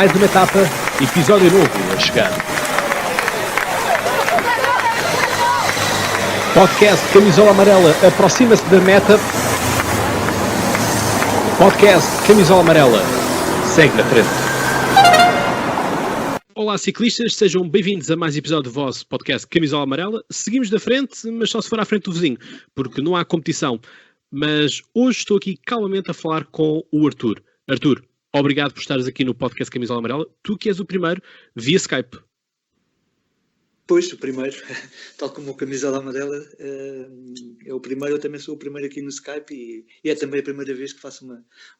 Mais uma etapa, episódio novo a chegar. Podcast Camisola Amarela aproxima-se da meta. Podcast Camisola Amarela segue na frente. Olá ciclistas, sejam bem-vindos a mais episódio do vosso podcast Camisola Amarela. Seguimos da frente, mas só se for à frente do vizinho, porque não há competição. Mas hoje estou aqui calmamente a falar com o Arthur. Arthur, obrigado por estares aqui no podcast Camisola Amarela. Tu que és o primeiro via Skype. Pois, o primeiro, tal como o Camisola Amarela, é o primeiro, eu também sou o primeiro aqui no Skype e é também a primeira vez que faço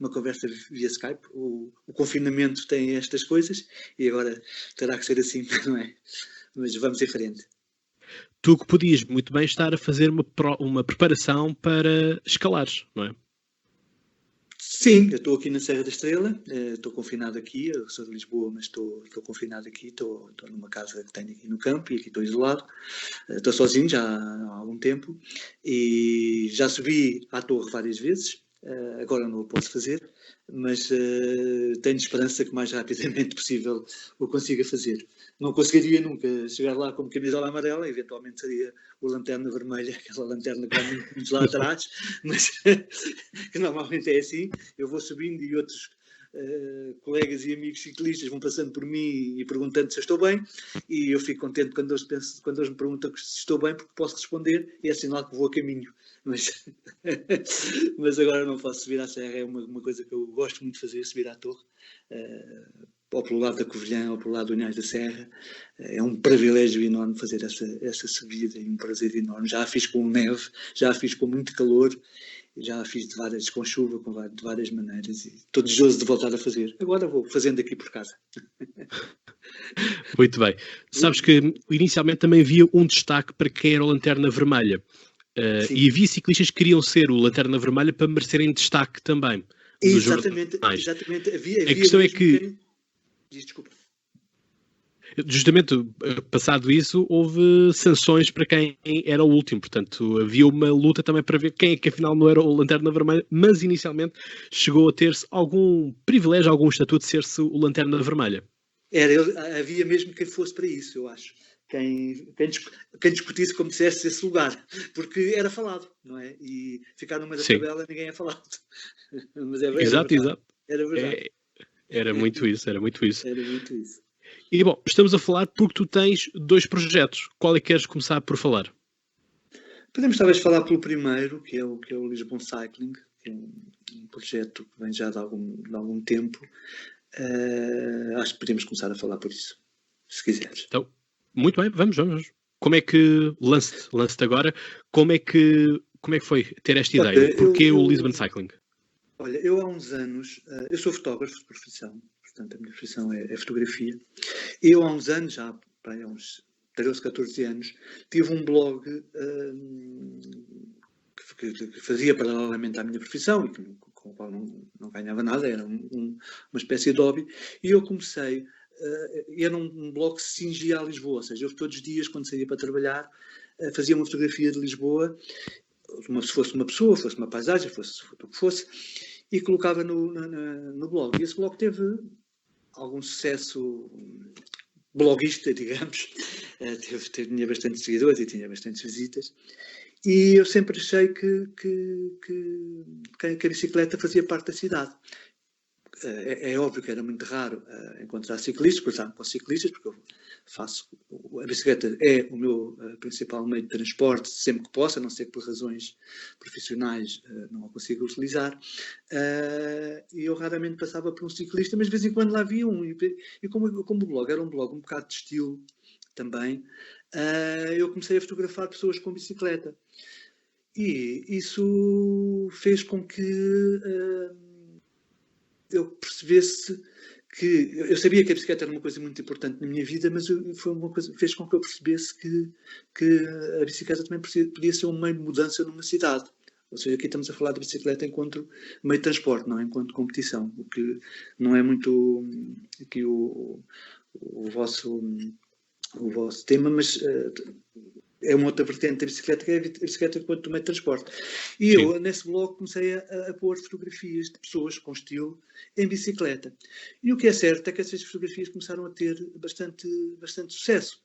uma conversa via Skype. O confinamento tem estas coisas e agora terá que ser assim, não é? Mas vamos em frente. Tu que podias muito bem estar a fazer uma preparação para escalares, não é? Sim, eu estou aqui na Serra da Estrela, estou confinado aqui, eu sou de Lisboa, mas estou confinado aqui, estou numa casa que tenho aqui no campo e aqui estou isolado, estou sozinho já há algum tempo e já subi à torre várias vezes, agora não o posso fazer, mas tenho esperança que o mais rapidamente possível o consiga fazer. Não conseguiria nunca chegar lá como Camisola Amarela, eventualmente seria o Lanterna Vermelha, aquela lanterna que vai muito lá atrás, mas que normalmente é assim, eu vou subindo e outros colegas e amigos ciclistas vão passando por mim e perguntando se eu estou bem, e eu fico contente quando eles me perguntam se estou bem, porque posso responder e é sinal que vou a caminho. Mas agora não posso subir à serra, é uma coisa que eu gosto muito de fazer, subir à torre, ou pelo lado da Covilhã, ou pelo lado do Unhais da Serra. É um privilégio enorme fazer essa subida e um prazer enorme. Já a fiz com neve, já a fiz com muito calor, já a fiz com chuva, de várias maneiras e estou desejoso de voltar a fazer. Agora vou fazendo aqui por casa. Muito bem. Sabes que inicialmente também havia um destaque para quem era o Lanterna Vermelha. E havia ciclistas que queriam ser o Lanterna Vermelha para merecerem destaque também. Exatamente. Havia a questão é que... Desculpa. Justamente, passado isso, houve sanções para quem era o último. Portanto, havia uma luta também para ver quem é que afinal não era o Lanterna Vermelha, mas inicialmente chegou a ter-se algum privilégio, algum estatuto de ser-se o Lanterna Vermelha. Havia mesmo quem fosse para isso, eu acho. Quem discutisse como dissesse esse lugar, porque era falado, não é? E ficar no meio da tabela ninguém é falado. Mas exato. Era verdade. Era muito isso. Era muito isso. E bom, estamos a falar porque tu tens 2 projetos. Qual é que queres começar por falar? Podemos talvez falar pelo primeiro, que é o Lisbon Cycling, que é um projeto que vem já de algum tempo. Acho que podemos começar a falar por isso, se quiseres. Então, muito bem, vamos. Como é que lance-te agora? Como é que foi ter esta ideia? Porquê o Lisbon Cycling? Olha, eu há uns anos, eu sou fotógrafo de profissão, portanto a minha profissão é fotografia. Eu há uns anos, já há uns 13, 14 anos, tive um blog que fazia paralelamente à minha profissão e com o qual não ganhava nada, era uma espécie de hobby, e eu comecei, era um blog que se cingia a Lisboa, ou seja, eu todos os dias, quando saía para trabalhar, fazia uma fotografia de Lisboa, se fosse uma pessoa, fosse uma paisagem, fosse o que fosse, e colocava no blog. E esse blog teve algum sucesso bloguista, digamos, tinha bastantes seguidores e tinha bastantes visitas, e eu sempre achei que a bicicleta fazia parte da cidade. É óbvio que era muito raro encontrar ciclistas, cruzar com ciclistas, porque a bicicleta é o meu principal meio de transporte, sempre que posso, a não ser que por razões profissionais não a consiga utilizar. E eu raramente passava por um ciclista, mas de vez em quando lá havia um. E como o blog era um blog um bocado de estilo também, eu comecei a fotografar pessoas com bicicleta. E isso fez com que eu percebesse que... Eu sabia que a bicicleta era uma coisa muito importante na minha vida, mas fez com que eu percebesse que a bicicleta também podia ser um meio de mudança numa cidade. Ou seja, aqui estamos a falar de bicicleta enquanto meio de transporte, não enquanto competição, o que não é muito aqui o vosso tema, mas é uma outra vertente da bicicleta, que é a bicicleta enquanto meio de transporte. E eu, nesse blog, comecei a pôr fotografias de pessoas com estilo em bicicleta. E o que é certo é que essas fotografias começaram a ter bastante sucesso.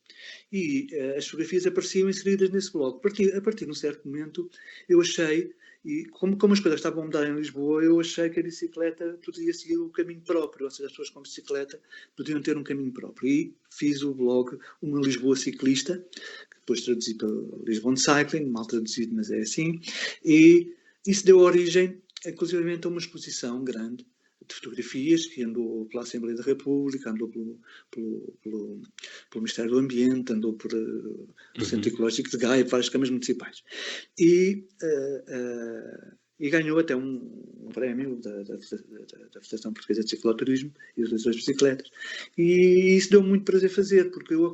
E as fotografias apareciam inseridas nesse blog. A partir de um certo momento, eu achei, e como as coisas estavam a mudar em Lisboa, eu achei que a bicicleta podia seguir o caminho próprio, ou seja, as pessoas com bicicleta podiam ter um caminho próprio. E fiz o blog Uma Lisboa Ciclista, que depois traduzi para Lisbon Cycling, mal traduzido, mas é assim, e isso deu origem, inclusivamente, a uma exposição grande de fotografias que andou pela Assembleia da República, andou pelo Ministério do Ambiente, andou por o Centro Ecológico de Gaia, várias câmaras municipais. E ganhou até um prémio da Federação Portuguesa de Cicloturismo e dos utilizadores de bicicletas. E isso deu muito prazer fazer, porque eu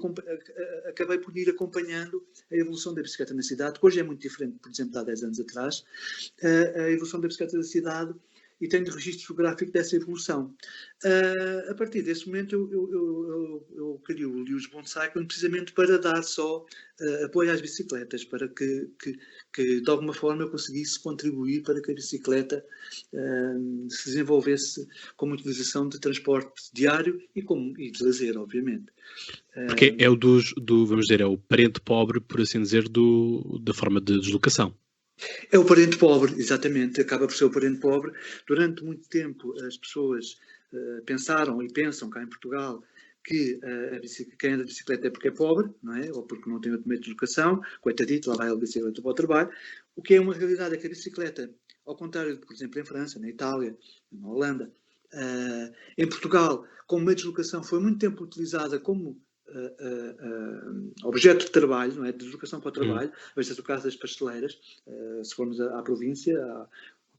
acabei por ir acompanhando a evolução da bicicleta na cidade, que hoje é muito diferente, por exemplo, de há 10 anos atrás, a evolução da bicicleta da cidade, e tenho registro fotográfico dessa evolução. A partir desse momento, eu criei o Lisbon Cycling precisamente para dar só apoio às bicicletas, para que de alguma forma eu conseguisse contribuir para que a bicicleta se desenvolvesse como utilização de transporte diário e de lazer, obviamente. Porque é vamos dizer, é o parente pobre, por assim dizer, da forma de deslocação. É o parente pobre, exatamente, acaba por ser o parente pobre. Durante muito tempo as pessoas pensaram e pensam cá em Portugal que quem anda de bicicleta é porque é pobre, não é? Ou porque não tem outro meio de deslocação, coitadito, lá vai a bicicleta para o trabalho. O que é uma realidade é que a bicicleta, ao contrário de, por exemplo, em França, na Itália, na Holanda, em Portugal, como meio de deslocação, foi muito tempo utilizada como objeto de trabalho, não é? De deslocação para o trabalho. Veja-se o caso das pasteleiras. Se formos à província, a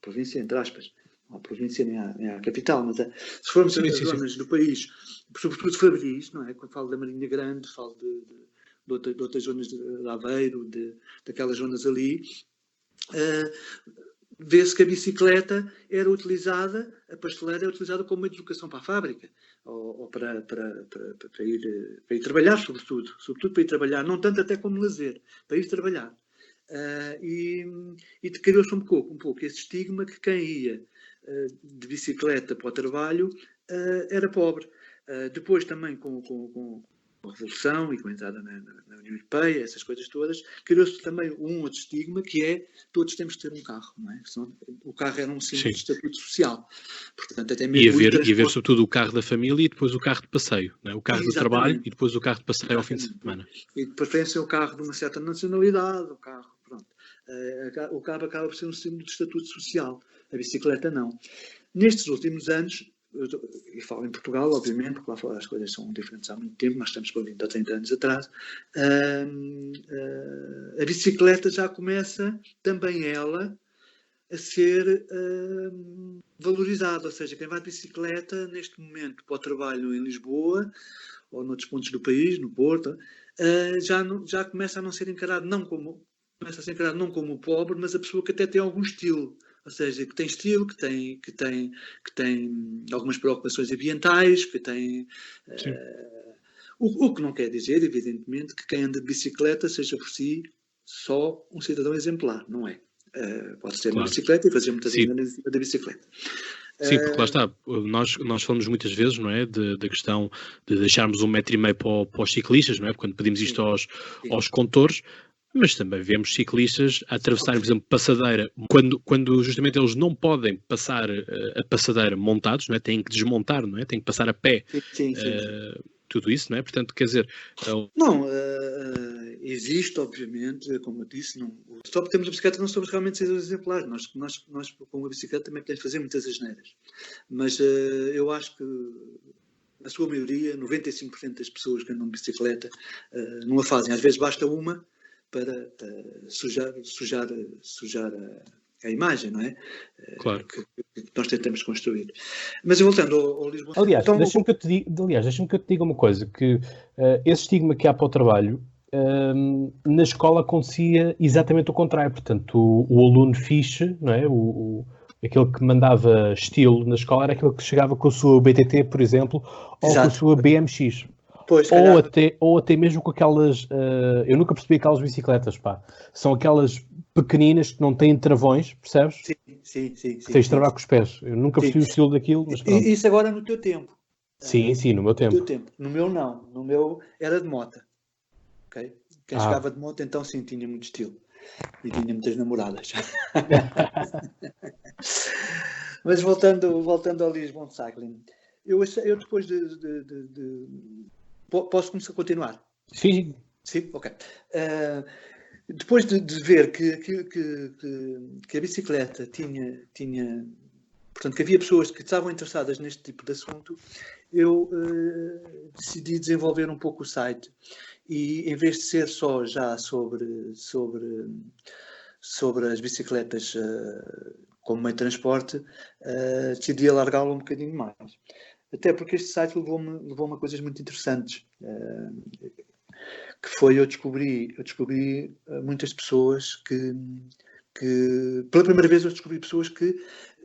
província entre aspas, não a província nem à capital, mas se formos às zonas do país, sobretudo de Fabris, não é? Quando falo da Marinha Grande, falo de outras zonas de Aveiro, daquelas zonas ali, vê-se que a bicicleta era utilizada, a pasteleira era utilizada como meio de deslocação para a fábrica, ou para ir trabalhar, sobretudo para ir trabalhar, não tanto até como lazer, para ir trabalhar. E criou-se um pouco esse estigma que quem ia de bicicleta para o trabalho era pobre. Depois também com a Revolução e com a entrada na União Europeia, essas coisas todas, criou-se também um outro estigma que é todos temos de ter um carro, não é? O carro era um símbolo de estatuto social. Portanto, até mesmo e haver sobretudo o carro da família e depois o carro de passeio, não é? O carro do trabalho e depois o carro de passeio ao fim de semana. E de preferência o carro de uma certa nacionalidade, o carro, pronto. O carro acaba por ser um símbolo de estatuto social, a bicicleta não. Nestes últimos anos, e falo em Portugal, obviamente, porque lá fora as coisas são diferentes há muito tempo, nós estamos para 20 ou 30 anos atrás, a bicicleta já começa, também ela, a ser valorizada, ou seja, quem vai de bicicleta, neste momento, para o trabalho em Lisboa, ou noutros pontos do país, no Porto, já começa a não ser encarado, não como o pobre, mas a pessoa que até tem algum estilo. Ou seja, que tem estilo, que tem algumas preocupações ambientais, que tem... o que não quer dizer, evidentemente, que quem anda de bicicleta seja por si só um cidadão exemplar, não é? Pode ter uma bicicleta e fazer muita vida da bicicleta. Sim, porque lá está, nós falamos muitas vezes, não é, da questão de deixarmos 1,5 metro para os ciclistas, não é? Quando pedimos isto aos condutores, mas também vemos ciclistas a atravessarem, por exemplo, passadeira, quando justamente eles não podem passar a passadeira montados, não é? Têm que desmontar, não é? Têm que passar a pé. Sim. Tudo isso, não é? Portanto, quer dizer... Não, existe, obviamente, como eu disse, só porque temos a bicicleta não somos realmente cidadãos exemplares. Nós, com a bicicleta, também podemos fazer muitas asneiras. Mas eu acho que, na sua maioria, 95% das pessoas que andam de bicicleta não a fazem. Às vezes basta uma para sujar a imagem, não é? Claro. Que nós tentamos construir. Mas voltando ao Lisboa... Aliás, deixa-me que eu te diga uma coisa, que esse estigma que há para o trabalho, na escola acontecia exatamente o contrário. Portanto, o aluno fixe, não é? Aquele que mandava estilo na escola era aquele que chegava com a sua BTT, por exemplo, ou com a sua BMX. Pois, ou até mesmo com aquelas... eu nunca percebi aquelas bicicletas, pá. São aquelas pequeninas que não têm travões, percebes? Sim. Que tens de trabalhar com os pés. Eu nunca percebi o estilo daquilo, mas pronto. Isso agora no teu tempo. Sim, no meu tempo. No teu tempo. No meu não. No meu era de moto. Okay? Quem jogava de moto então sim tinha muito estilo. E tinha muitas namoradas. Mas voltando ao Lisbon Cycling, eu depois posso começar a continuar? Sim. Sim? Ok. Depois de ver que a bicicleta tinha... Portanto, que havia pessoas que estavam interessadas neste tipo de assunto, eu decidi desenvolver um pouco o site. E em vez de ser só já sobre as bicicletas como meio de transporte, decidi alargá-lo um bocadinho mais. Até porque este site levou-me a coisas muito interessantes. Que foi, eu descobri muitas pessoas que pela primeira vez eu descobri pessoas que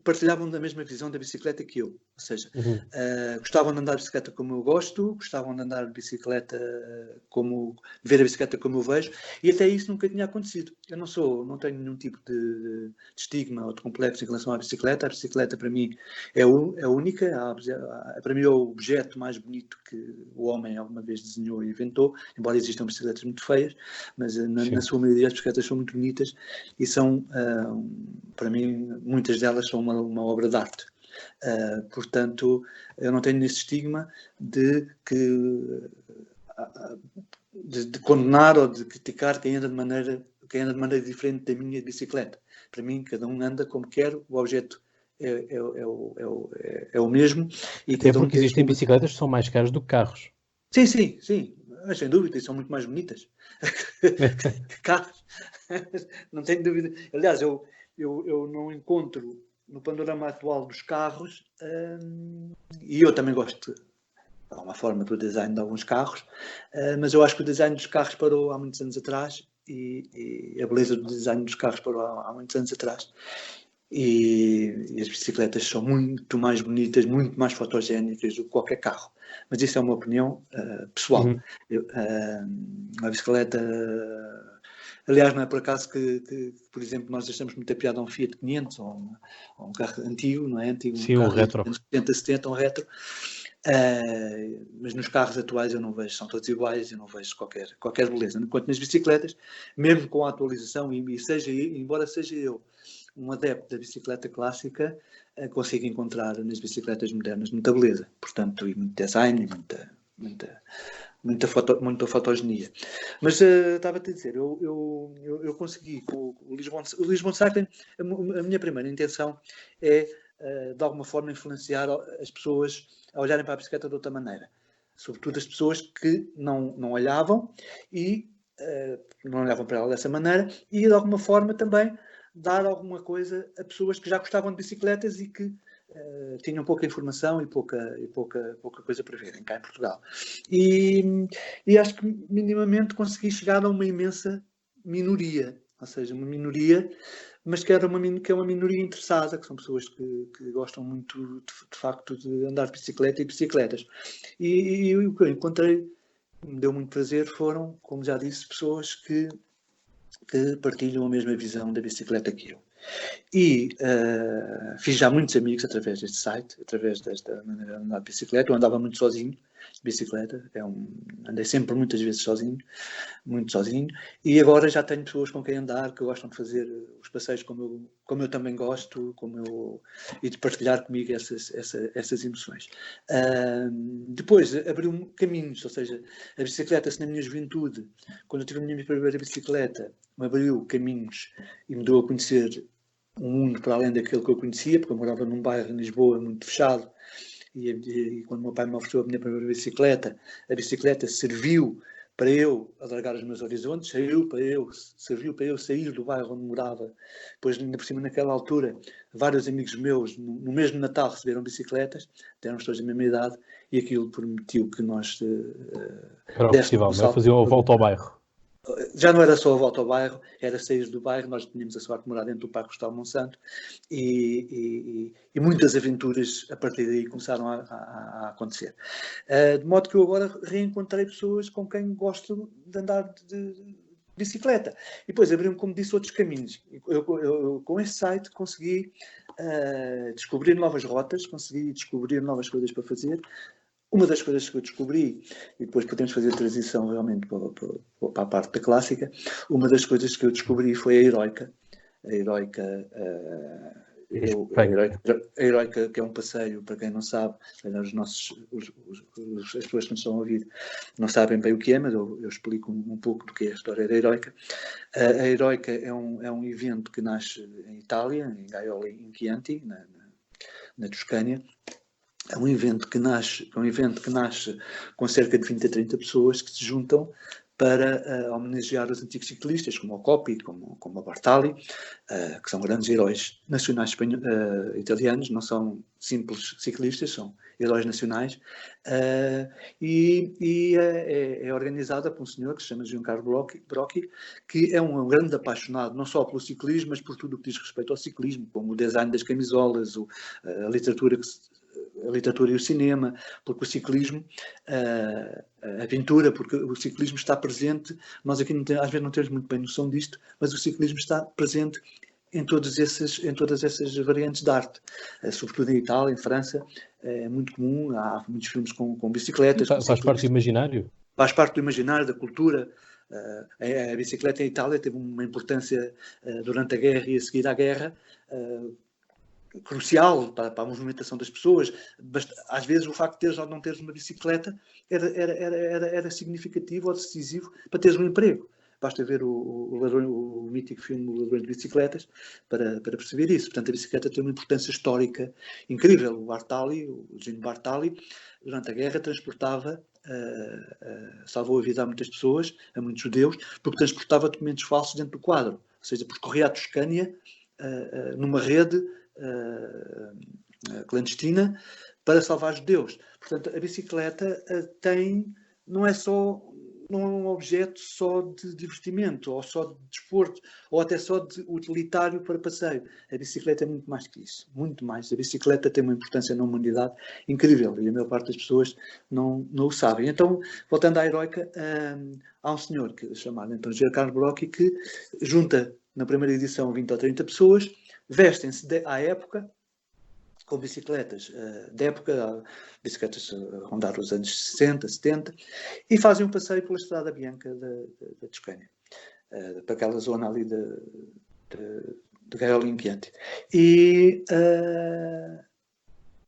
partilhavam da mesma visão da bicicleta que eu. Ou seja, gostavam de andar de bicicleta como eu gosto, gostavam de andar de bicicleta ver a bicicleta como eu vejo, e até isso nunca tinha acontecido. Eu não tenho nenhum tipo de estigma ou de complexo em relação à bicicleta. A bicicleta para mim é única, para mim é o objeto mais bonito que o homem alguma vez desenhou e inventou, embora existam bicicletas muito feias, mas na sua maioria as bicicletas são muito bonitas e são, para mim, muitas delas são uma obra de arte. Portanto, eu não tenho esse estigma de condenar ou de criticar quem anda de maneira diferente da minha bicicleta. Para mim, cada um anda como quer, o objeto é o mesmo. E até porque existem bicicletas que são mais caras do que carros. Sim, mas sem dúvida, e são muito mais bonitas que carros. Não tenho dúvida. Aliás, eu não encontro no panorama atual dos carros, e eu também gosto de alguma forma do design de alguns carros, mas eu acho que o design dos carros parou há muitos anos atrás e a beleza do design dos carros parou há muitos anos atrás. E as bicicletas são muito mais bonitas, muito mais fotogénicas do que qualquer carro. Mas isso é uma opinião pessoal. A bicicleta... aliás, não é por acaso que, por exemplo, nós achamos muita piada a um Fiat 500 ou um carro antigo, não é? Sim, um retro. 70, um retro. Mas nos carros atuais eu não vejo, são todos iguais, eu não vejo qualquer beleza. Enquanto nas bicicletas, mesmo com a atualização, embora seja eu um adepto da bicicleta clássica, consigo encontrar nas bicicletas modernas muita beleza. Portanto, e muito design, muita fotogenia. Mas estava-te a dizer, eu consegui com o Lisbon Cycling, a minha primeira intenção é, de alguma forma, influenciar as pessoas a olharem para a bicicleta de outra maneira. Sobretudo as pessoas que não olhavam e não olhavam para ela dessa maneira, e de alguma forma também dar alguma coisa a pessoas que já gostavam de bicicletas e que tinham pouca informação e pouca coisa para verem cá em Portugal. E acho que minimamente consegui chegar a uma imensa minoria, ou seja, uma minoria, mas que é uma minoria interessada, que são pessoas que gostam muito de facto de andar de bicicleta e bicicletas. E o que eu encontrei, me deu muito prazer, foram, como já disse, pessoas que partilham a mesma visão da bicicleta que eu. E fiz já muitos amigos através deste site, através desta maneira de andar de bicicleta. Eu andava muito sozinho de bicicleta, andei sempre muitas vezes sozinho, muito sozinho, e agora já tenho pessoas com quem andar, que gostam de fazer os passeios como eu também gosto, e de partilhar comigo essas emoções. Depois abriu caminhos, ou seja, a bicicleta, se na minha juventude, quando eu tive a minha primeira bicicleta, me abriu caminhos e me deu a conhecer um mundo para além daquele que eu conhecia, porque eu morava num bairro em Lisboa muito fechado, e quando o meu pai me ofereceu a minha primeira bicicleta, a bicicleta serviu para eu alargar os meus horizontes, serviu para eu sair do bairro onde morava. Depois, ainda por cima, naquela altura, vários amigos meus, no mesmo Natal, receberam bicicletas, éramos todos da mesma idade, e aquilo permitiu que nós era o festival, não é? Faziam a volta ao bairro. Já não era só a volta ao bairro, era sair do bairro. Nós tínhamos a sorte de morar dentro do Parque Gustavo Monsanto e muitas aventuras a partir daí começaram a acontecer. De modo que eu agora reencontrei pessoas com quem gosto de andar de bicicleta. E depois abri-me, como disse, outros caminhos. Eu com esse site consegui descobrir novas rotas, consegui descobrir novas coisas para fazer. Uma das coisas que eu descobri, e depois podemos fazer a transição realmente para a parte da clássica, uma das coisas que eu descobri foi a Heroica. A Heroica, que é um passeio, para quem não sabe, as pessoas que nos estão a ouvir não sabem bem o que é, mas eu explico um pouco do que é a história da Heroica. A Heroica é um evento que nasce em Itália, em Gaiole in Chianti, na Toscânia. É um evento que nasce com cerca de 20 a 30 pessoas que se juntam para homenagear os antigos ciclistas, como o Coppi, como o Bartali, que são grandes heróis nacionais italianos, não são simples ciclistas, são heróis nacionais, e é organizada por um senhor que se chama Giancarlo Brocchi, que é um grande apaixonado, não só pelo ciclismo, mas por tudo o que diz respeito ao ciclismo, como o design das camisolas, a literatura e o cinema, porque o ciclismo, a aventura, porque o ciclismo está presente, nós aqui às vezes não temos muito bem noção disto, mas o ciclismo está presente em todas essas variantes de arte, sobretudo em Itália, em França, é muito comum, há muitos filmes com bicicletas. Faz parte do imaginário? Faz parte do imaginário, da cultura. A bicicleta em Itália teve uma importância durante a guerra e a seguir à guerra, crucial para a movimentação das pessoas. Às vezes o facto de teres ou não teres uma bicicleta era significativo ou decisivo para teres um emprego. Basta ver o mítico filme O Ladrão de Bicicletas para perceber isso. Portanto, a bicicleta tem uma importância histórica incrível. O Gino Bartali, durante a guerra, transportava, salvou a vida a muitas pessoas, a muitos judeus, porque transportava documentos falsos dentro do quadro. Ou seja, percorria a Toscânia numa rede clandestina para salvar judeus. Portanto, a bicicleta não é um objeto só de divertimento, ou só de desporto, ou até só de utilitário para passeio. A bicicleta é muito mais que isso, muito mais. A bicicleta tem uma importância na humanidade incrível, e a maior parte das pessoas não o sabem. Então, voltando à Heroica, há um senhor chamado então Giancarlo Brocchi, que junta na primeira edição 20 ou 30 pessoas, vestem-se à época, com bicicletas da época, bicicletas a rondar os anos 60, 70, e fazem um passeio pela Estrada Bianca da Toscânia, para aquela zona ali de Gaiole in Chianti. E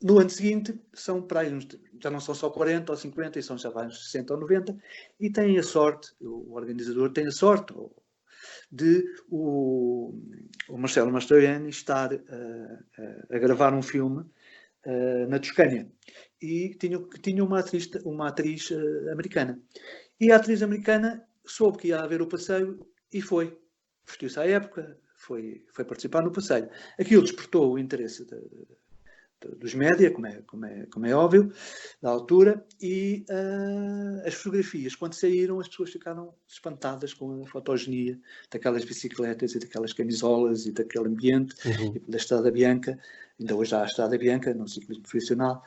no ano seguinte, são para aí, já não são só 40 ou 50, são já uns 60 ou 90, e têm a sorte, o organizador tem a sorte, de o Marcello Mastroianni estar a gravar um filme na Toscânia, e tinha uma atriz americana, e a atriz americana soube que ia haver o passeio e vestiu-se à época, foi participar no passeio. Aquilo despertou o interesse dos média, como é óbvio, da altura, e as fotografias, quando saíram, as pessoas ficaram espantadas com a fotogenia daquelas bicicletas e daquelas camisolas e daquele ambiente, e da Estrada Bianca, ainda hoje há a Estrada Bianca, no ciclismo profissional,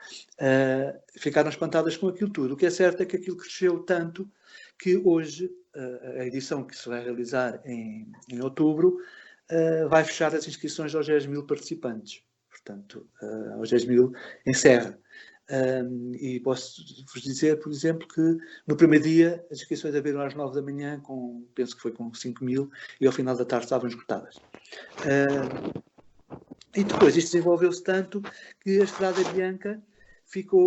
ficaram espantadas com aquilo tudo. O que é certo é que aquilo cresceu tanto que hoje, a edição que se vai realizar em outubro, vai fechar as inscrições aos 10.000 participantes. Portanto, aos 10.000 encerra. E posso-vos dizer, por exemplo, que no primeiro dia as inscrições abriram às 9 da manhã, penso que foi com 5.000, e ao final da tarde estavam esgotadas. E depois isto desenvolveu-se tanto que a Estrada Bianca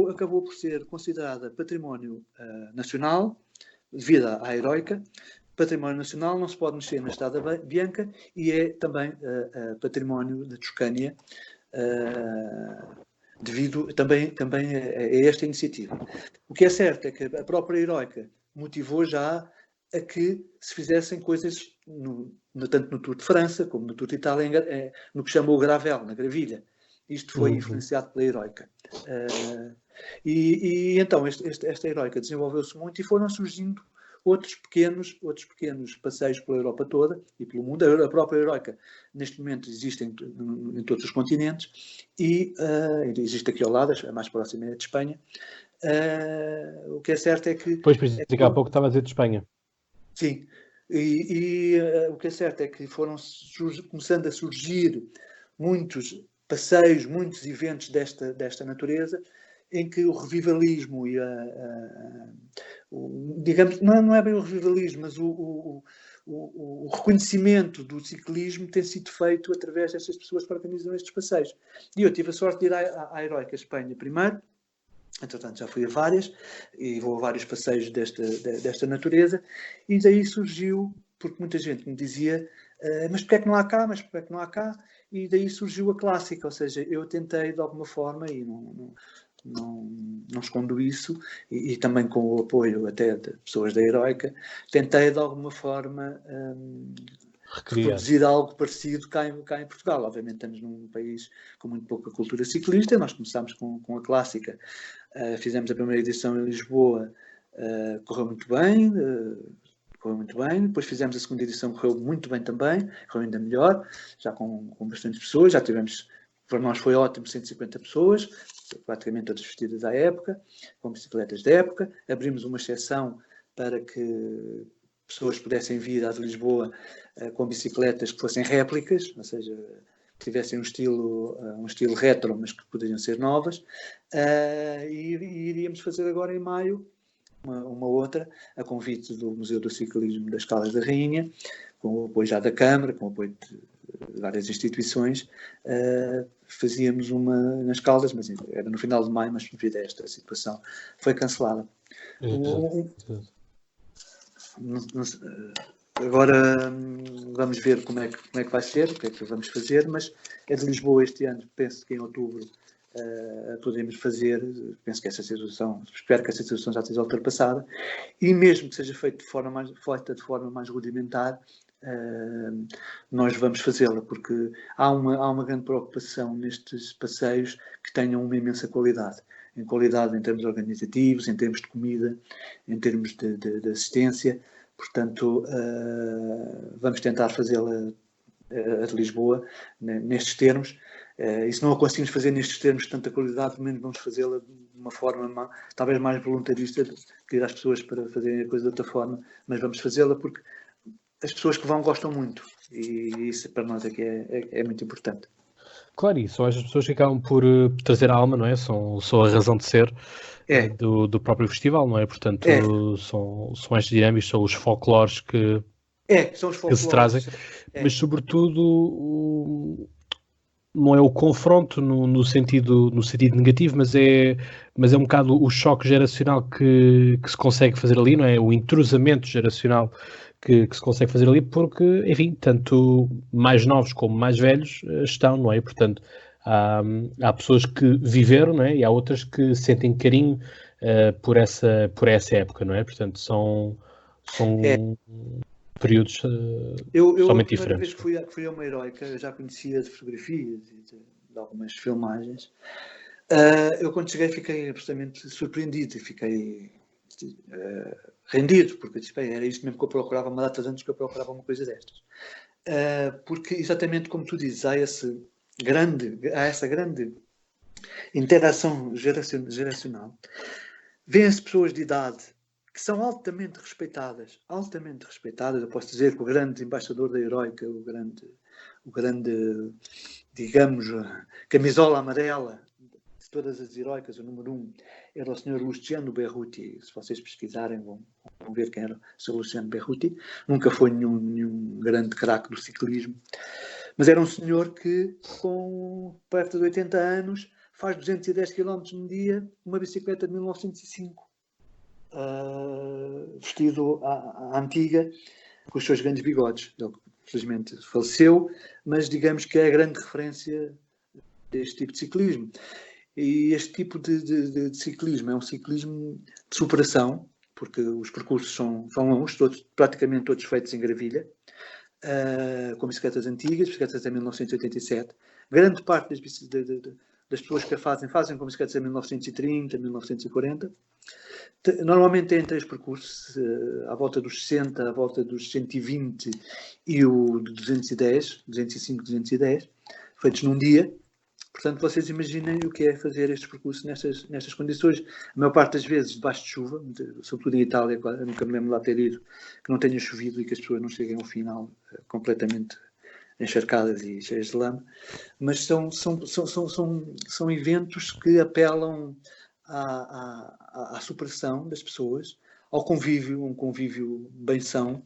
acabou por ser considerada património nacional, devido à Heroica. Património nacional, não se pode mexer na Estrada Bianca, e é também património da Toscânia, devido também a esta iniciativa. O que é certo é que a própria Heroica motivou já a que se fizessem coisas, tanto no Tour de França como no Tour de Itália, no que chamou o Gravel, na Gravilha. Isto foi influenciado pela Heroica. E então esta Heroica desenvolveu-se muito, e foram surgindo outros pequenos passeios pela Europa toda e pelo mundo. A própria Heroica, neste momento, existe em todos os continentes e existe aqui ao lado, a mais próxima é a de Espanha. O que é certo é que... Pois, por isso que há pouco estava a dizer de Espanha. Sim, o que é certo é que foram começando a surgir muitos passeios, muitos eventos desta natureza, em que o revivalismo e digamos, não é bem o revivalismo, mas o reconhecimento do ciclismo tem sido feito através destas pessoas que organizam estes passeios. E eu tive a sorte de ir à Heroica Espanha primeiro. Entretanto, já fui a várias e vou a vários passeios desta natureza, e daí surgiu, porque muita gente me dizia, mas porquê é que não há cá, e daí surgiu a clássica, ou seja, eu tentei de alguma forma, e não escondo isso, e também com o apoio até de pessoas da Heroica, tentei de alguma forma reproduzir algo parecido cá em Portugal. Obviamente estamos num país com muito pouca cultura ciclista. Nós começámos com a clássica, fizemos a primeira edição em Lisboa, correu muito bem, depois fizemos a segunda edição, correu muito bem também, correu ainda melhor, já com bastantes pessoas, já tivemos, para nós foi ótimo, 150 pessoas, praticamente todas vestidas à época, com bicicletas da época. Abrimos uma exceção para que pessoas pudessem vir a Lisboa com bicicletas que fossem réplicas, ou seja, que tivessem um estilo retro, mas que poderiam ser novas, e iríamos fazer agora em maio uma outra, a convite do Museu do Ciclismo das Caldas da Rainha, com o apoio já da Câmara, com o apoio de várias instituições. Fazíamos uma nas Caldas, mas era no final de maio, mas devido a esta situação foi cancelada. Agora vamos ver como é que vai ser, o que é que vamos fazer, mas é de Lisboa este ano, penso que em outubro podemos fazer, penso que espero que essa situação já esteja ultrapassada, e mesmo que seja feita de forma mais rudimentar, nós vamos fazê-la, porque há uma grande preocupação nestes passeios que tenham uma imensa qualidade em termos organizativos, em termos de comida, em termos de assistência. Portanto, vamos tentar fazê-la a de Lisboa nestes termos, e se não a conseguimos fazer nestes termos de tanta qualidade, pelo menos vamos fazê-la de uma forma talvez mais voluntarista, pedir às pessoas para fazerem a coisa de outra forma, mas vamos fazê-la porque as pessoas que vão gostam muito, e isso para nós aqui é muito importante. Claro, e são as pessoas que acabam por trazer a alma, não é? São a razão de ser do próprio festival, não é? Portanto, são estas dinâmicas, são os folclores que se trazem, mas sobretudo não é o confronto no sentido negativo, mas é um bocado o choque geracional que se consegue fazer ali, não é? O intrusamento geracional que se consegue fazer ali, porque, enfim, tanto mais novos como mais velhos estão, não é? Portanto, há pessoas que viveram, não é? E há outras que sentem carinho por essa época, não é? Portanto, são períodos totalmente diferentes. Eu a primeira vez que fui a uma Heroica, eu já conhecia de fotografias e de algumas filmagens. Eu quando cheguei fiquei absolutamente surpreendido e fiquei rendido, porque era isto mesmo que eu procurava, uma data de anos que eu procurava uma coisa destas. Porque exatamente como tu dizes, há essa grande interação geracional. Vêem-se pessoas de idade que são altamente respeitadas. Eu posso dizer que o grande embaixador da Heroica, o grande, digamos, camisola amarela de todas as Heroicas, o número 1, era o Sr. Luciano Berruti. Se vocês pesquisarem, vão ver quem era o Sr. Luciano Berruti. Nunca foi nenhum grande craque do ciclismo, mas era um senhor que, com perto de 80 anos, faz 210 km no dia, uma bicicleta de 1905. Vestido à antiga, com os seus grandes bigodes. Ele, felizmente, faleceu, mas digamos que é a grande referência deste tipo de ciclismo. E este tipo de ciclismo é um ciclismo de superação, porque os percursos são longos, praticamente todos feitos em gravilha, com bicicletas antigas, bicicletas de 1987. Grande parte das pessoas que a fazem como se quer dizer 1930, 1940. Normalmente têm 3 percursos, à volta dos 60, à volta dos 120 e o de 210, 205, 210, feitos num dia. Portanto, vocês imaginem o que é fazer estes percursos nestas condições. A maior parte das vezes debaixo de chuva, sobretudo em Itália, eu nunca me lembro lá ter ido, que não tenha chovido e que as pessoas não cheguem ao final completamente encharcadas e cheias de lama. Mas são eventos que apelam à superação das pessoas, ao convívio, um convívio bem são,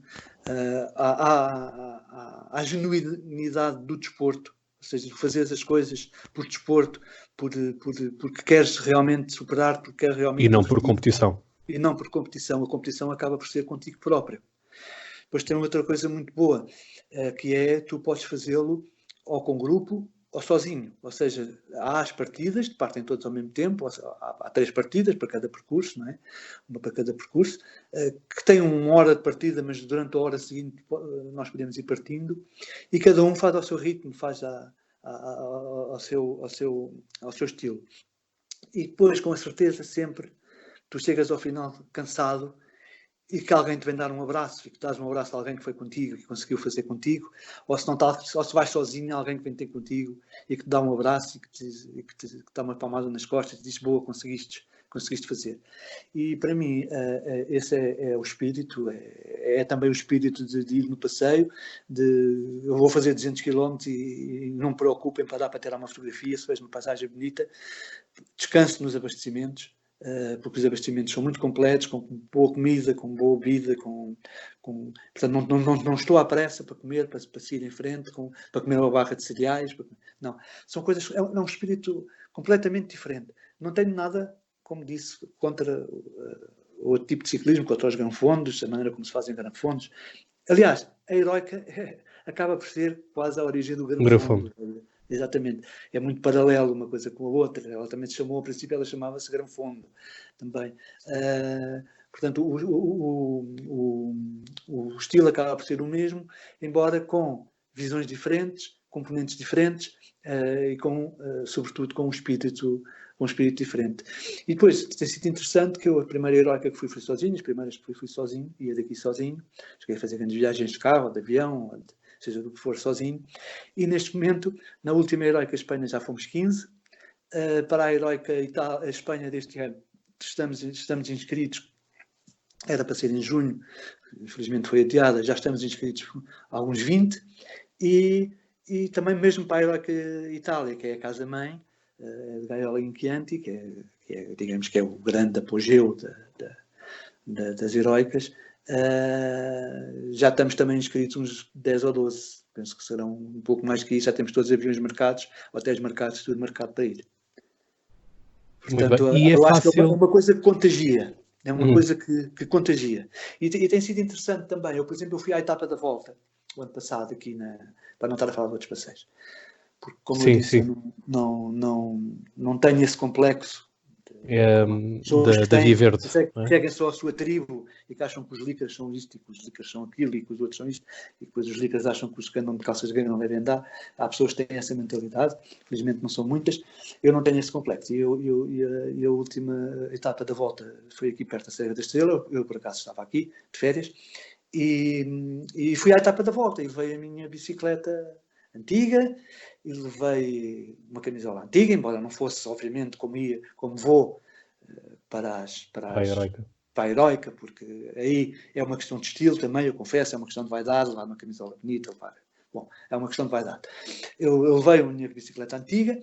à genuinidade do desporto. Ou seja, fazer as coisas por desporto, porque queres realmente superar, porque queres realmente... E não por competição. E não por competição. A competição acaba por ser contigo próprio. Depois tem outra coisa muito boa, que é tu podes fazê-lo ou com grupo ou sozinho. Ou seja, há as partidas, partem todos ao mesmo tempo, há 3 partidas para cada percurso, não é? Uma para cada percurso, que tem 1 hora de partida, mas durante a hora seguinte nós podemos ir partindo, e cada um faz ao seu ritmo, faz ao seu estilo. E depois, com a certeza, sempre, tu chegas ao final cansado, e que alguém te vem dar um abraço, e que dás um abraço a alguém que foi contigo, que conseguiu fazer contigo, ou se vais sozinho, alguém que vem ter contigo e que te dá um abraço e que te dá uma palmada nas costas e diz, boa, conseguiste fazer. E para mim, esse é o espírito, é também o espírito de ir no passeio, eu vou fazer 200 km e não me preocupem parar para tirar uma fotografia, se vejo uma paisagem bonita, descanso nos abastecimentos, porque os abastecimentos são muito completos, com boa comida, com boa bebida, portanto não estou à pressa para comer, para seguir em frente, para comer uma barra de cereais, não, são coisas, é um espírito completamente diferente. Não tenho nada, como disse, contra o tipo de ciclismo, contra os granfondos, a maneira como se fazem granfondos. Aliás, a heroica acaba por ser quase a origem do granfondo. Exatamente. É muito paralelo uma coisa com a outra. Ela também se chamou, ao princípio, ela chamava-se Granfondo também. Portanto, o estilo acaba por ser o mesmo, embora com visões diferentes, componentes diferentes e sobretudo com um espírito diferente. E depois, tem sido interessante que eu, a primeira heroica que fui sozinho, as primeiras que fui sozinho, ia daqui sozinho, cheguei a fazer grandes viagens de carro, de avião, seja do que for, sozinho. E neste momento, na última heroica Espanha já fomos 15. Para a heroica a Espanha deste ano estamos inscritos, era para ser em junho, infelizmente foi adiada, já estamos inscritos a alguns 20. E também mesmo para a heroica Itália, que é a casa-mãe, de Gaiola in Chianti, que é, digamos que é o grande apogeu das heroicas. Já estamos também inscritos uns 10 ou 12, penso que serão um pouco mais que isso, já temos todos os aviões marcados, hotéis marcados, tudo marcado para ir. Portanto, eu acho que é uma coisa que contagia, é uma coisa que contagia. E tem sido interessante também. Eu, por exemplo, eu fui à etapa da volta, o ano passado, aqui para não estar a falar de outros passeios. Porque, como eu disse, não tenho esse complexo. Da Via Verde. Seguem só a sua tribo e que acham que os licras são isto e que os licras são aquilo e que os outros são isto e depois os licras acham que os que andam de calças grandes não devem andar. Há pessoas que têm essa mentalidade, felizmente não são muitas. Eu não tenho esse complexo. E a última etapa da volta foi aqui perto da Serra da Estrela. Eu por acaso estava aqui de férias e fui à etapa da volta e levei a minha bicicleta antiga e levei uma camisola antiga, embora não fosse, obviamente, como vou para a heroica, porque aí é uma questão de estilo também, eu confesso, é uma questão de vaidade, levar uma camisola bonita, é uma questão de vaidade. Eu levei a minha bicicleta antiga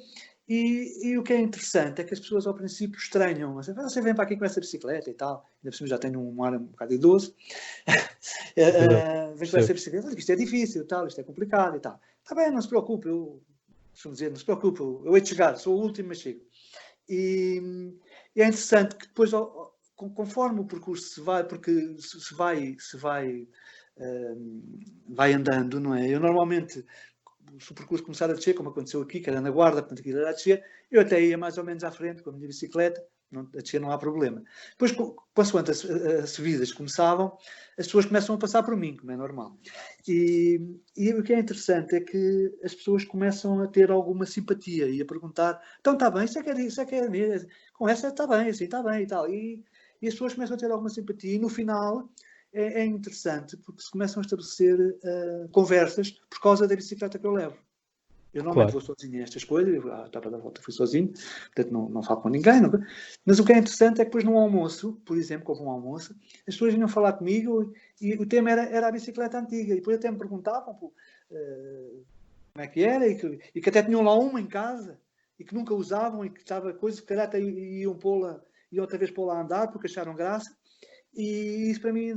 e o que é interessante é que as pessoas ao princípio estranham, você vem para aqui com essa bicicleta e tal, ainda por cima já tenho um ar um bocado idoso, vem com essa bicicleta, isto é difícil e tal, isto é complicado e tal. Está bem, não se preocupe, não se preocupe, eu hei de chegar, sou o último, mas chego. E é interessante que depois, conforme o percurso se vai, porque se vai andando, não é? Eu normalmente, se o percurso começar a descer, como aconteceu aqui, que era na Guarda, portanto aqui era a descer, eu até ia mais ou menos à frente com a minha bicicleta, A descer não há problema. Depois, consoante as subidas começavam, as pessoas começam a passar por mim, como é normal. E o que é interessante é que as pessoas começam a ter alguma simpatia e a perguntar, então está bem, isso é que é mesmo, com essa está bem, assim está bem e tal. E as pessoas começam a ter alguma simpatia e no final é interessante porque se começam a estabelecer conversas por causa da bicicleta que eu levo. Eu normalmente vou sozinho a estas coisas, à etapa da volta fui sozinho, portanto não falo com ninguém. Mas o que é interessante é que depois num almoço, por exemplo, que houve um almoço, as pessoas vinham falar comigo e o tema era a bicicleta antiga. E depois até me perguntavam como é que era e que até tinham lá uma em casa e que nunca usavam e que estava coisa, que calhar até iam outra vez pô-la a andar porque acharam graça. E isso para mim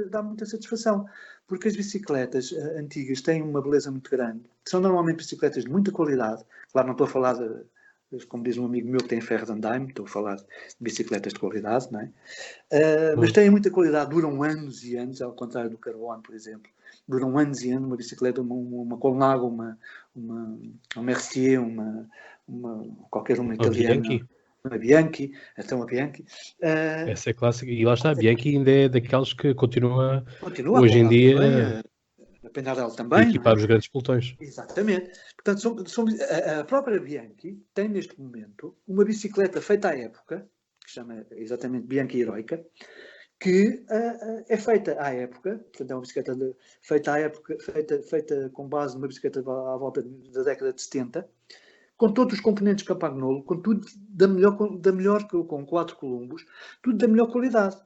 dá muita satisfação, porque as bicicletas antigas têm uma beleza muito grande. São normalmente bicicletas de muita qualidade. Claro, não estou a falar como diz um amigo meu que tem ferro de andaime, estou a falar de bicicletas de qualidade, não é? Mas têm muita qualidade, duram anos e anos, ao contrário do carbono, por exemplo. Duram anos e anos, uma bicicleta, uma Colnago, uma Mercier, qualquer uma italiana. Uma Bianchi, até uma Bianchi. Essa é clássica. E lá está, a Bianchi ainda é daquelas que continua hoje a em dia a Penarel a também. equipar os grandes pelotões. Exatamente. Portanto, a própria Bianchi tem neste momento uma bicicleta feita à época, que se chama exatamente Bianchi Heroica, que é feita à época, portanto é uma bicicleta feita à época, feita com base numa bicicleta à volta da década de 70, com todos os componentes Campagnolo, com tudo da melhor com 4 columbos, tudo da melhor qualidade.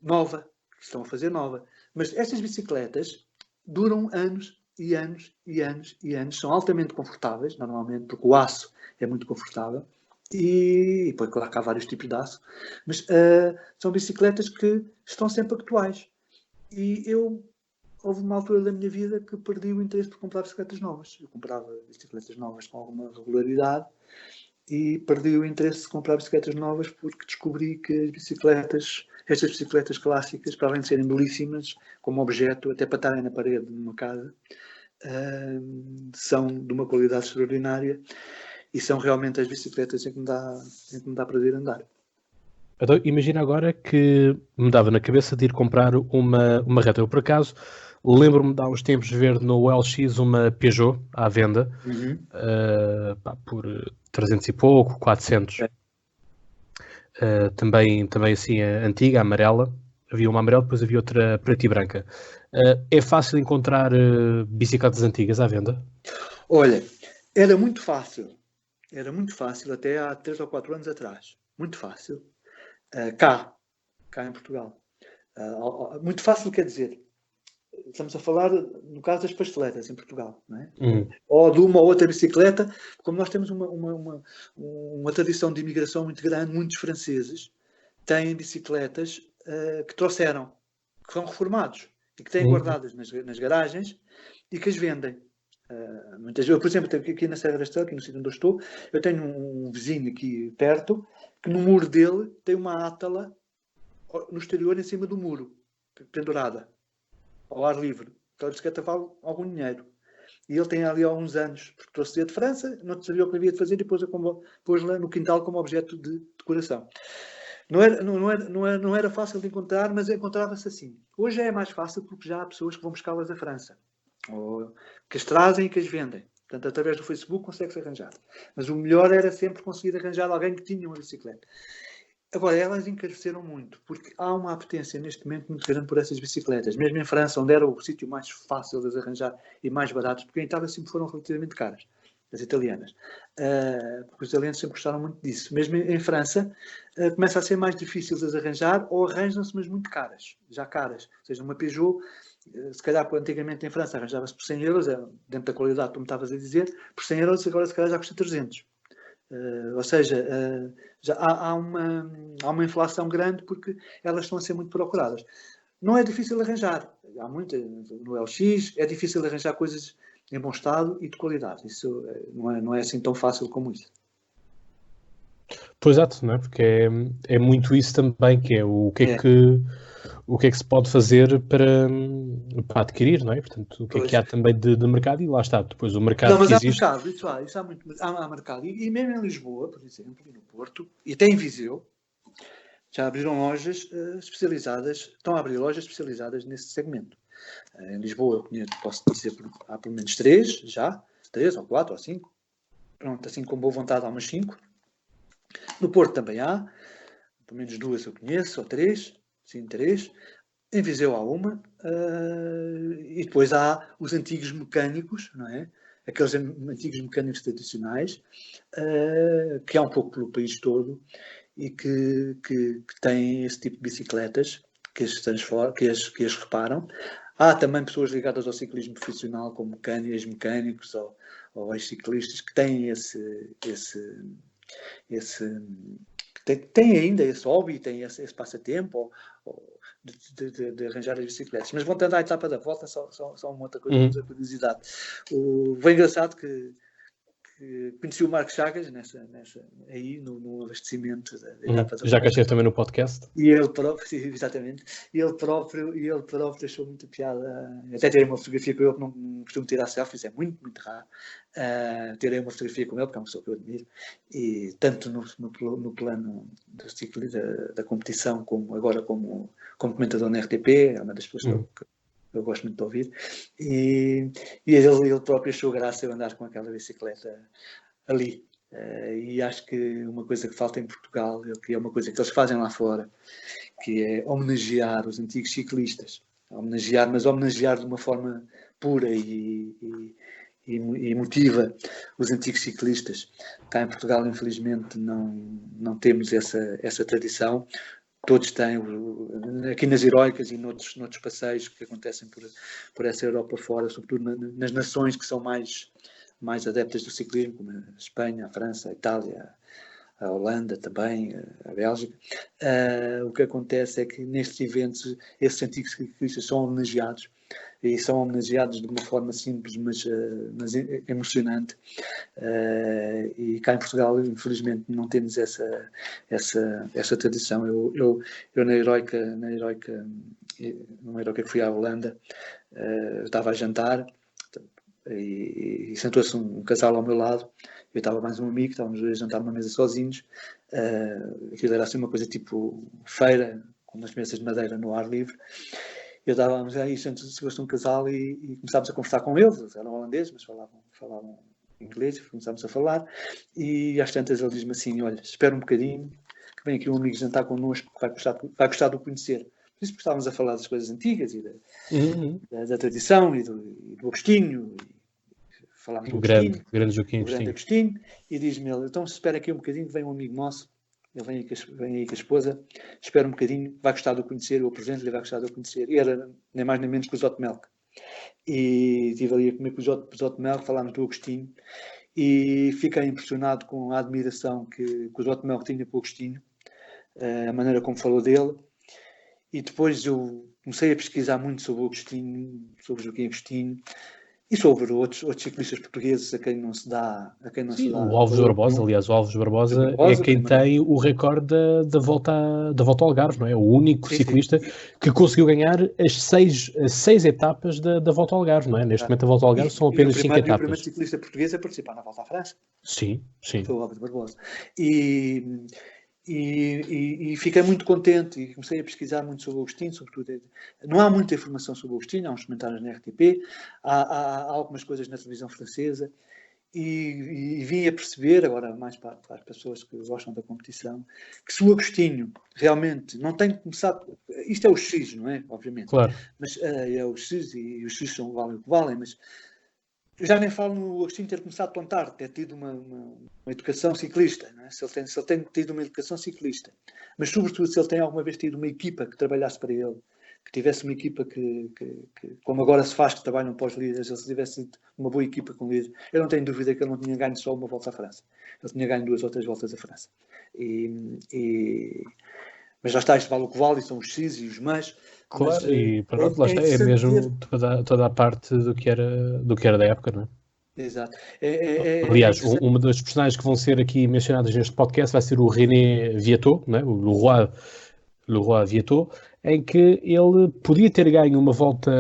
Nova, que estão a fazer nova. Mas estas bicicletas duram anos e anos e anos e anos, são altamente confortáveis, normalmente, porque o aço é muito confortável, e depois, claro que há vários tipos de aço, mas são bicicletas que estão sempre atuais. E houve uma altura da minha vida que perdi o interesse por comprar bicicletas novas. Eu comprava bicicletas novas com alguma regularidade e perdi o interesse de comprar bicicletas novas porque descobri que estas bicicletas clássicas, para além de serem belíssimas como objeto, até para estarem na parede de uma casa, são de uma qualidade extraordinária e são realmente as bicicletas em que me dá prazer andar. Então, imagina agora que me dava na cabeça de ir comprar uma reta. Eu, por acaso, lembro-me de há uns tempos ver no OLX uma Peugeot à venda, por 300 e pouco, 400. Também assim, antiga, amarela. Havia uma amarela, depois havia outra preta e branca. É fácil encontrar bicicletas antigas à venda? Olha, era muito fácil até há 3 ou 4 anos atrás. Muito fácil. Cá em Portugal. Muito fácil quer dizer, estamos a falar no caso das pasteletas em Portugal, não é? Ou de uma ou outra bicicleta, como nós temos uma tradição de imigração muito grande, muitos franceses têm bicicletas que trouxeram, que são reformados e que têm guardadas nas garagens e que as vendem. Muitas vezes, por exemplo, aqui na Serra da Estrela, aqui no sítio onde eu estou, eu tenho um vizinho aqui perto que no muro dele tem uma átala no exterior em cima do muro, pendurada, ao ar livre. Então a bicicleta vale algum dinheiro. E ele tem ali há uns anos, porque trouxe de França, não sabia o que havia de fazer e pôs-la no quintal como objeto de decoração. Não era fácil de encontrar, mas encontrava-se assim. Hoje é mais fácil porque já há pessoas que vão buscá-las à França, ou que as trazem e que as vendem. Portanto, através do Facebook consegue-se arranjar. Mas o melhor era sempre conseguir arranjar alguém que tinha uma bicicleta. Agora, elas encareceram muito, porque há uma apetência neste momento muito grande por essas bicicletas. Mesmo em França, onde era o sítio mais fácil de as arranjar e mais baratos, porque em Itália sempre foram relativamente caras, as italianas. Porque os italianos sempre gostaram muito disso. Mesmo em França, começa a ser mais difícil de as arranjar, ou arranjam-se, mas muito caras, já caras. Ou seja, uma Peugeot, se calhar antigamente em França arranjava-se por 100 euros, dentro da qualidade que tu me estavas a dizer, por 100 euros agora se calhar já custa 300. Ou seja, já há uma inflação grande porque elas estão a ser muito procuradas. Não é difícil arranjar. Há muita no LX, é difícil arranjar coisas em bom estado e de qualidade. Isso não é assim tão fácil como isso. Pois exato, não é? Porque é muito isso também, que é o que é que se pode fazer para adquirir, não é? Portanto, o que é que Pois. há também de mercado, e lá está, depois o Não, mercado mas que há existe. mercado, isso há muito, há mercado. E mesmo em Lisboa, por exemplo, e no Porto, e até em Viseu, já abriram lojas especializadas, estão a abrir lojas especializadas nesse segmento. Em Lisboa, eu conheço, posso dizer, há pelo menos 3 já, 3 ou 4 ou 5. Pronto, assim com boa vontade há umas 5. No Porto também há, pelo menos 2 eu conheço, ou 3, sim, 3. Em Viseu há uma, e depois há os antigos mecânicos, não é? Aqueles antigos mecânicos tradicionais, que há um pouco pelo país todo, e que têm esse tipo de bicicletas, que as transformam, que as reparam. Há também pessoas ligadas ao ciclismo profissional, como mecânicos ou ex-ciclistas, que têm têm ainda esse hobby, têm esse passatempo de arranjar as bicicletas. Mas voltando à etapa da volta, só uma outra coisa, outra curiosidade. Foi engraçado que conheci o Marcos Chagas aí no abastecimento da etapa da Já volta. que esteve também no podcast. E ele próprio, exatamente, e ele próprio achou muita piada. Até tirei uma fotografia com ele, que não costumo tirar selfies, é muito, muito raro. Tirei uma fotografia com ele, porque é uma pessoa que eu admiro, e tanto no plano do ciclo da competição, como agora como comentador na RTP, é uma das pessoas que eu gosto muito de ouvir, e ele próprio achou graça eu andar com aquela bicicleta ali. E acho que uma coisa que falta em Portugal, que é uma coisa que eles fazem lá fora, que é homenagear os antigos ciclistas. Mas homenagear de uma forma pura e emotiva os antigos ciclistas. Cá em Portugal, infelizmente, não temos essa tradição. Todos têm, aqui nas Heroicas e noutros passeios que acontecem por essa Europa fora, sobretudo nas nações que são mais adeptas do ciclismo, como a Espanha, a França, a Itália, a Holanda também, a Bélgica. O que acontece é que nestes eventos esses antigos ciclistas são homenageados, e são homenageados de uma forma simples, mas emocionante. E cá em Portugal, infelizmente, não temos essa tradição. Eu numa Heroica que fui à Holanda, estava a jantar, e sentou-se um casal ao meu lado. Eu estava mais um amigo, estávamos a jantar numa mesa sozinhos. Aquilo era assim uma coisa tipo feira, com umas mesas de madeira no ar livre. Eu estávamos aí, chegou-se um casal e começámos a conversar com eles. Eles eram holandeses, mas falavam inglês. Começámos a falar, e às tantas ele diz-me assim: olha, espera um bocadinho, que vem aqui um amigo jantar connosco, que vai gostar de o conhecer. Por isso, porque estávamos a falar das coisas antigas e da tradição e do Agostinho. Falámos do Agostinho, grande Joaquim o grande Agostinho, e diz-me ele: então espera aqui um bocadinho, vem um amigo nosso, ele vem aí com a esposa, espera um bocadinho, vai gostar de o conhecer, eu apresento-lhe, vai gostar de o conhecer. E era nem mais nem menos que o Zot Melk. E estive ali a comer com o Zot Melk, falámos do Agostinho, e fiquei impressionado com a admiração que o Zot Melk tinha para o Agostinho, a maneira como falou dele. E depois eu comecei a pesquisar muito sobre o Agostinho, sobre o Joaquim Agostinho, e sobre outros ciclistas portugueses a quem não se dá. O Alves Barbosa, aliás, o Alves Barbosa é quem tem o recorde da volta ao Algarve, não é? O único ciclista que conseguiu ganhar as seis etapas da volta ao Algarve, não é? Neste momento a volta ao Algarve são apenas 5 etapas. E o primeiro ciclista português a participar na volta à França. Sim. Foi o Alves Barbosa. E fiquei muito contente e comecei a pesquisar muito sobre o Agostinho, sobretudo. Não há muita informação sobre o Agostinho, há uns comentários na RTP, há algumas coisas na televisão francesa, e vim a perceber, agora mais para as pessoas que gostam da competição, que se o Agostinho realmente não tem começado... Isto é o X, não é? Obviamente. Claro. Mas é o X, e os X valem o que valem, mas... Eu já nem falo no Agostinho ter começado tão tarde, ter tido uma educação ciclista, não é? Se ele tem tido uma educação ciclista, mas sobretudo se ele tem alguma vez tido uma equipa que trabalhasse para ele, que tivesse uma equipa que como agora se faz, que trabalham para os líderes, se tivesse uma boa equipa com líderes, eu não tenho dúvida que ele não tinha ganho só uma volta à França, ele tinha ganho 2 ou 3 voltas à França. Mas já está, isto vale o que vale, e são os X e os mas. Claro, e pronto, lá está, é mesmo toda a parte do que era da época, não é? Exato. Aliás, uma das personagens que vão ser aqui mencionadas neste podcast vai ser o René Vietto, né? Le Roi Vietto, em que ele podia ter ganho uma volta,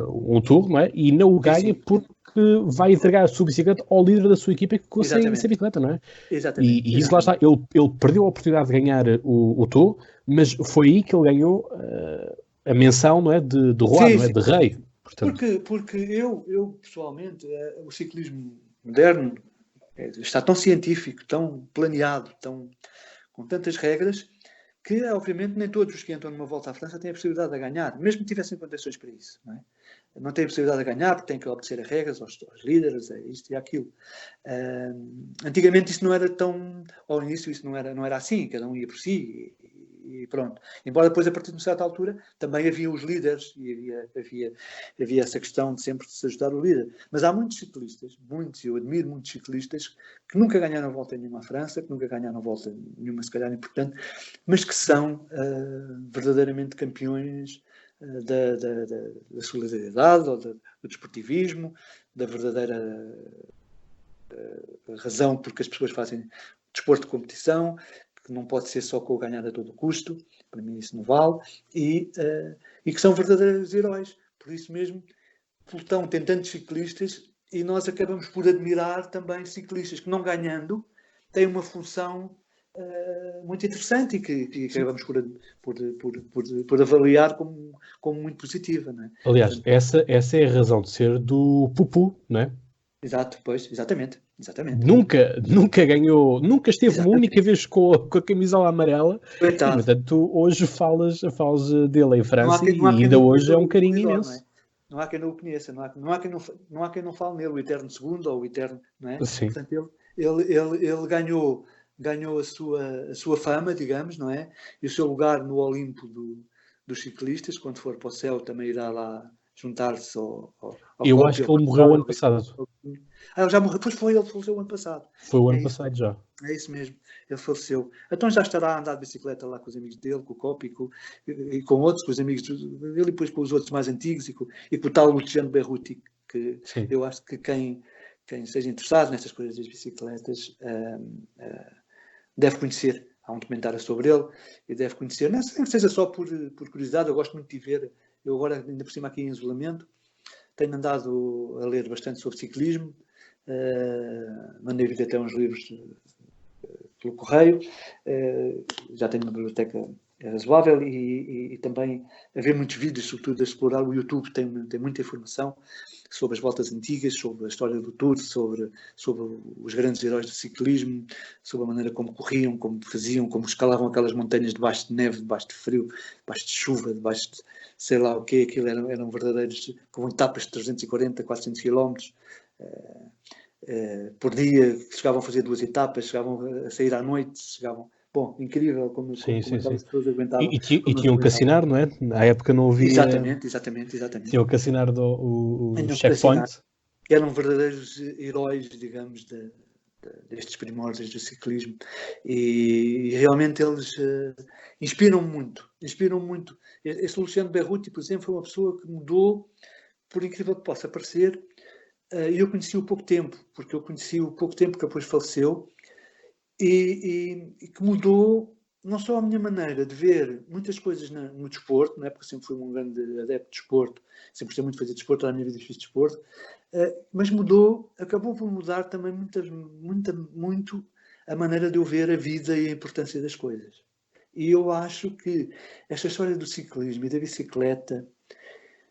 um tour, não é? E não o ganha porque vai entregar a sua bicicleta ao líder da sua equipa que ficou sem bicicleta, não é? Exatamente. E isso lá está, ele perdeu a oportunidade de ganhar o tour, mas foi aí que ele ganhou a menção, não é? De Roi, não é? De rei. Portanto... Porque eu pessoalmente, o ciclismo moderno está tão científico, tão planeado, com tantas regras, que obviamente nem todos os que entram numa volta à França têm a possibilidade de ganhar, mesmo que tivessem condições para isso. Não têm a possibilidade de ganhar porque têm que obedecer a regras, aos líderes, a isto e aquilo. Antigamente isso não era tão... Ao início isso não era assim, cada um ia por si e pronto. Embora depois, a partir de uma certa altura, também havia os líderes e havia essa questão de sempre se ajudar o líder. Mas há muitos ciclistas, eu admiro muitos ciclistas, que nunca ganharam volta nenhuma à França, que nunca ganharam volta nenhuma, se calhar, importante, mas que são verdadeiramente campeões da solidariedade, ou do desportivismo, da verdadeira razão porque as pessoas fazem desporto de competição, que não pode ser só com o ganhar a todo custo, para mim isso não vale, e que são verdadeiros heróis. Por isso mesmo, pelotão tem tantos ciclistas e nós acabamos por admirar também ciclistas que, não ganhando, têm uma função muito interessante e que acabamos por avaliar como muito positiva. Não é? Aliás, portanto, essa é a razão de ser do Pupu, não é? Exato, pois, exatamente. Nunca ganhou, nunca esteve uma única vez com a camisola amarela. Coitado. E, portanto, tu hoje falas dele em França e ainda hoje é um carinho imenso. Não há quem não o conheça, não há quem não fale nele, o eterno segundo ou o eterno, não é? Sim. Portanto, ele ganhou a sua fama, digamos, não é? E o seu lugar no Olimpo dos ciclistas. Quando for para o céu também irá lá juntar-se ao Eu acho que ele morreu ano passado. Ele já morreu, pois ele faleceu o ano passado. Foi o ano passado já. É isso mesmo, ele faleceu. Então já estará a andar de bicicleta lá com os amigos dele, com o Copi e com outros, com os amigos dele, e depois com os outros mais antigos e com o tal Luciano Berruti, que sim, eu acho que quem seja interessado nestas coisas das bicicletas deve conhecer. Há um documentário sobre ele e deve conhecer, não seja só por curiosidade. Eu gosto muito de ver. Eu agora, ainda por cima aqui em isolamento, tenho andado a ler bastante sobre ciclismo. Mandei vir até uns livros pelo correio. Já tenho uma biblioteca razoável e também a ver muitos vídeos, sobretudo a explorar o YouTube. Tem muita informação sobre as voltas antigas, sobre a história do Tour, sobre os grandes heróis do ciclismo, sobre a maneira como corriam, como faziam, como escalavam aquelas montanhas debaixo de neve, debaixo de frio, debaixo de chuva, debaixo de sei lá o quê. Aquilo eram verdadeiros, com etapas de 340, 400 km por dia, que chegavam a fazer 2 etapas, chegavam a sair à noite, Bom, incrível como aquelas pessoas aguentavam. E tinham que assinar, não é? Na época não havia... Exatamente. Tinham que assinar o checkpoint. Eram verdadeiros heróis, digamos, destes primórdios do ciclismo. E realmente eles inspiram muito. Este Luciano Berruti, por exemplo, foi uma pessoa que mudou, por incrível que possa parecer, e eu conheci-o pouco tempo, porque depois faleceu, e que mudou não só a minha maneira de ver muitas coisas no desporto, não é? Porque eu sempre fui um grande adepto de desporto, sempre gostei muito de fazer desporto, toda a minha vida fiz desporto, mas acabou por mudar também muito a maneira de eu ver a vida e a importância das coisas. E eu acho que esta história do ciclismo e da bicicleta,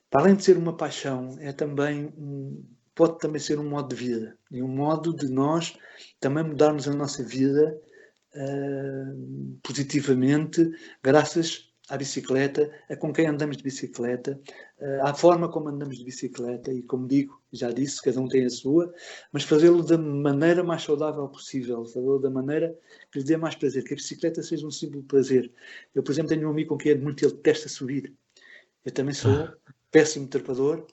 para além de ser uma paixão, pode também ser um modo de vida e um modo de nós também mudarmos a nossa vida positivamente, graças à bicicleta, a com quem andamos de bicicleta, à forma como andamos de bicicleta. E como digo, já disse, cada um tem a sua, mas fazê-lo da maneira mais saudável possível, fazê-lo da maneira que lhe dê mais prazer, que a bicicleta seja um símbolo de prazer. Eu, por exemplo, tenho um amigo com quem muito, ele detesta subir. Eu também sou péssimo trepador,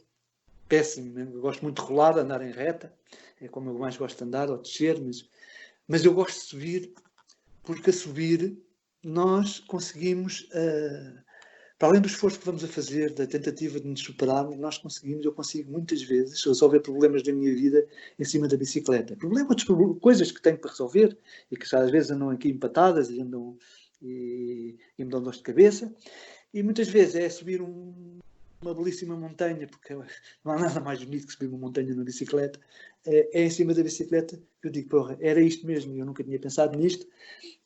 péssimo, eu gosto muito de rolar, de andar em reta, é como eu mais gosto de andar, ou de descer, mas eu gosto de subir, porque a subir nós conseguimos para além do esforço que vamos a fazer, da tentativa de nos superarmos, eu consigo muitas vezes resolver problemas da minha vida em cima da bicicleta. Coisas que tenho para resolver e que às vezes andam aqui empatadas e me dão dor de cabeça. E muitas vezes é subir uma belíssima montanha, porque não há nada mais bonito que subir uma montanha na bicicleta. É em cima da bicicleta que eu digo, porra, era isto mesmo, eu nunca tinha pensado nisto,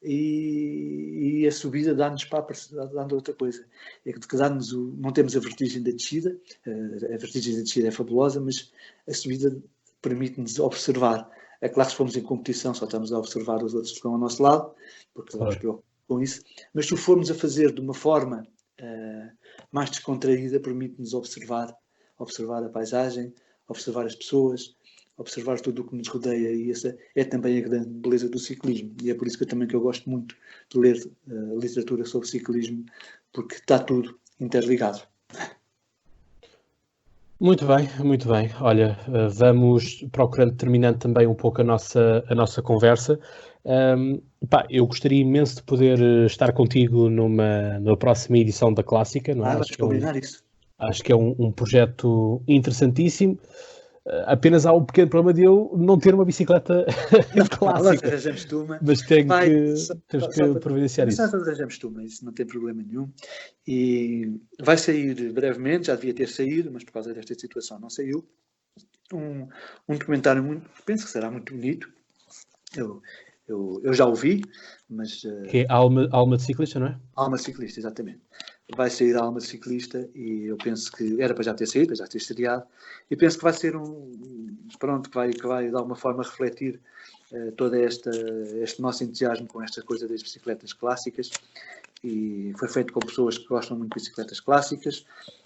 e a subida dá-nos outra coisa. É que dá-nos não temos a vertigem da descida, a vertigem da descida é fabulosa, mas a subida permite-nos observar. É claro que se formos em competição só estamos a observar os outros que estão ao nosso lado, porque vamos preocupar com isso, mas se o formos a fazer de uma forma mais descontraída, permite-nos observar a paisagem, observar as pessoas, observar tudo o que nos rodeia, e essa é também a grande beleza do ciclismo, e é por isso que eu gosto muito de ler literatura sobre ciclismo, porque está tudo interligado. Muito bem, muito bem. Olha, vamos procurando, terminando também um pouco a nossa conversa. Eu gostaria imenso de poder estar contigo numa próxima edição da Clássica. Não é? Vamos combinar isso. Acho que é um projeto interessantíssimo. Apenas há um pequeno problema de eu não ter uma bicicleta clássica. Mas temos que providenciar isso. Arranjamos tu, mas isso não tem problema nenhum. E vai sair brevemente, já devia ter saído, mas por causa desta situação não saiu. Um documentário penso que será muito bonito. Eu já ouvi, mas... Que é Alma de Ciclista, não é? Alma de Ciclista, exatamente. Vai sair a Alma de Ciclista e eu penso que era para já ter saído, para já ter estreado, e penso que vai ser que vai de alguma forma refletir todo este nosso entusiasmo com esta coisa das bicicletas clássicas, e foi feito com pessoas que gostam muito de bicicletas clássicas.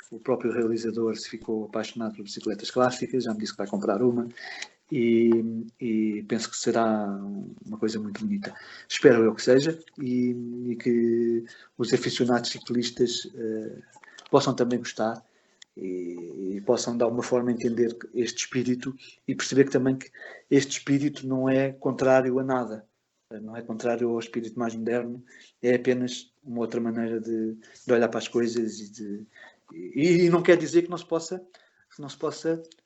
O próprio realizador se ficou apaixonado por bicicletas clássicas, já me disse que vai comprar uma, e penso que será uma coisa muito bonita. Espero eu que seja, e que os aficionados ciclistas possam também gostar e possam de alguma forma entender este espírito e perceber que também que este espírito não é contrário a nada, não é contrário ao espírito mais moderno, é apenas uma outra maneira de olhar para as coisas e não quer dizer que não se possa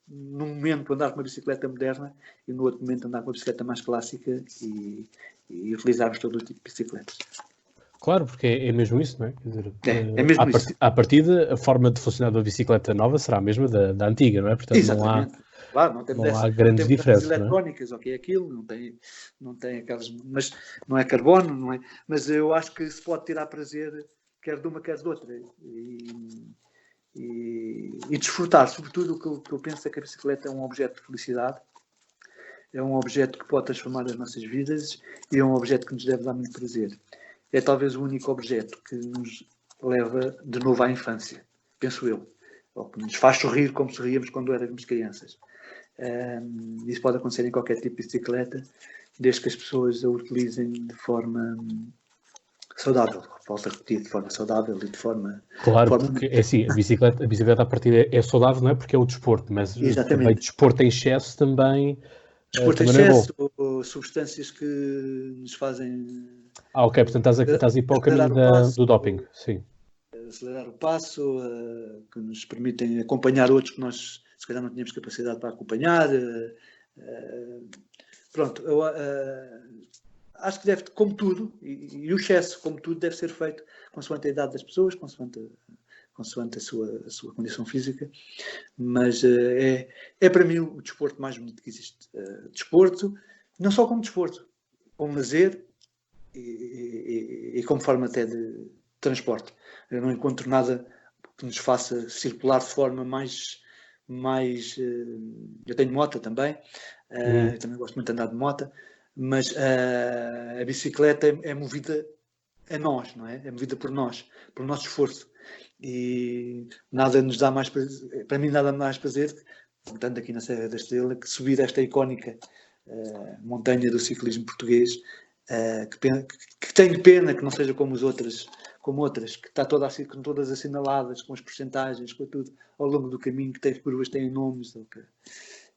num momento andar com uma bicicleta moderna e no outro momento andar com uma bicicleta mais clássica e utilizarmos todo o tipo de bicicletas. Claro, porque é mesmo isso, não é? Quer dizer, é mesmo isso. À partida, a forma de funcionar da bicicleta nova será a mesma da antiga, não é? Portanto, exatamente. Não há grandes diferenças. Eletrónicas, ok, aquilo, não tem aquelas, mas não é carbono, não é? Mas eu acho que se pode tirar prazer, quer de uma, quer de outra. E desfrutar, sobretudo o que eu penso é que a bicicleta é um objeto de felicidade, é um objeto que pode transformar as nossas vidas e é um objeto que nos deve dar muito prazer. É talvez o único objeto que nos leva de novo à infância, penso eu, ou que nos faz sorrir como sorríamos quando éramos crianças. Isso pode acontecer em qualquer tipo de bicicleta, desde que as pessoas a utilizem de forma saudável, volto a repetir, de forma saudável e de forma... Claro, porque é assim, a bicicleta a partir é saudável, não é? Porque é o desporto, mas também desporto em excesso também... Desporto em excesso, ou substâncias que nos fazem... ok, portanto estás a ir para o caminho do doping, sim. Acelerar o passo, que nos permitem acompanhar outros que nós se calhar não tínhamos capacidade para acompanhar. Pronto, acho que deve, como tudo, e o excesso, como tudo, deve ser feito consoante a idade das pessoas, consoante a sua condição física, mas é para mim o desporto mais bonito que existe. Desporto, não só como desporto, como lazer e como forma até de transporte. Eu não encontro nada que nos faça circular de forma mais eu tenho moto também, eu também gosto muito de andar de moto, mas a bicicleta é movida a nós, não é? É movida por nós, pelo nosso esforço. E nada nos dá mais prazer, para mim nada mais prazer, estando aqui na Serra da Estrela, que subir esta icónica montanha do ciclismo português, que tenho pena que não seja como outras, que está todas assinaladas, com as percentagens, com tudo, ao longo do caminho, que tem curvas, têm nomes.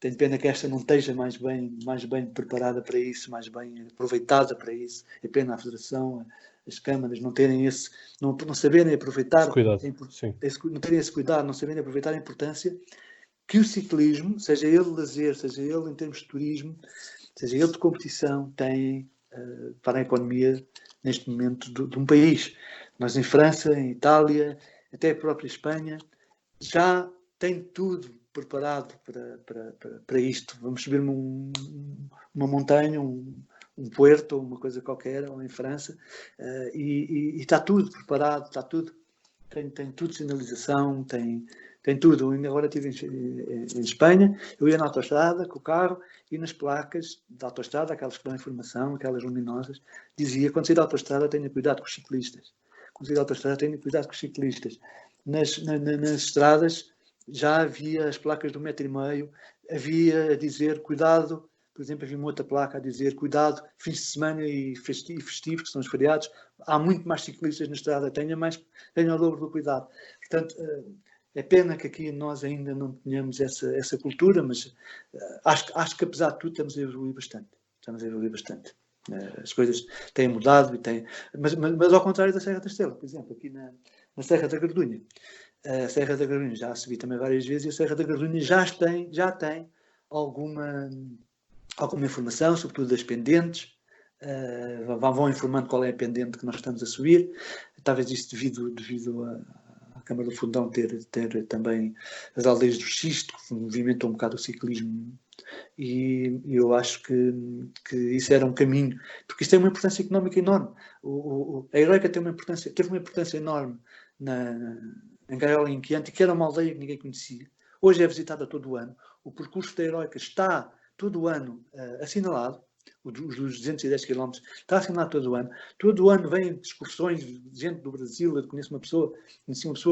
Tenho pena que esta não esteja mais bem preparada para isso, mais bem aproveitada para isso. É pena a Federação, as câmaras não terem não saberem aproveitar, Esse cuidado, sim. não terem esse cuidado, não saberem aproveitar a importância que o ciclismo, seja ele lazer, seja ele em termos de turismo, seja ele de competição, tem para a economia neste momento de um país. Nós em França, em Itália, até a própria Espanha, já tem tudo preparado para isto. Vamos subir uma montanha, um puerto, ou uma coisa qualquer, ou em França, e está tudo preparado, está tudo. Tem tudo sinalização, tem tudo. Eu agora estive em Espanha, eu ia na autoestrada com o carro e nas placas da autoestrada, aquelas que dão informação, aquelas luminosas, dizia: quando sair da autoestrada tenha cuidado com os ciclistas. Quando sair da autoestrada tenha cuidado com os ciclistas. Nas estradas já havia as placas do 1,5 m, havia a dizer cuidado, por exemplo, havia uma outra placa a dizer cuidado, fins de semana e festivos, que são os feriados, há muito mais ciclistas na estrada, tenha o dobro do cuidado. Portanto, é pena que aqui nós ainda não tenhamos essa cultura, mas acho que apesar de tudo estamos a evoluir bastante. As coisas têm mudado, mas ao contrário da Serra da Estrela, por exemplo, aqui na Serra da Gardunha. A Serra da Gardunha já a subi também várias vezes e a Serra da Gardunha já tem alguma informação, sobretudo das pendentes. Vão informando qual é a pendente que nós estamos a subir. Talvez isto devido à Câmara do Fundão ter também as aldeias do Xisto, que movimentam um bocado o ciclismo. E eu acho que isso era um caminho, porque isto tem uma importância económica enorme. A Heroica teve uma importância enorme em Gaiola e em Chianti, que era uma aldeia que ninguém conhecia. Hoje é visitada todo o ano. O percurso da Heroica está todo o ano assinalado. Os 210 km está assinalado todo o ano. Todo o ano vêm excursões de gente do Brasil. Eu conheci uma pessoa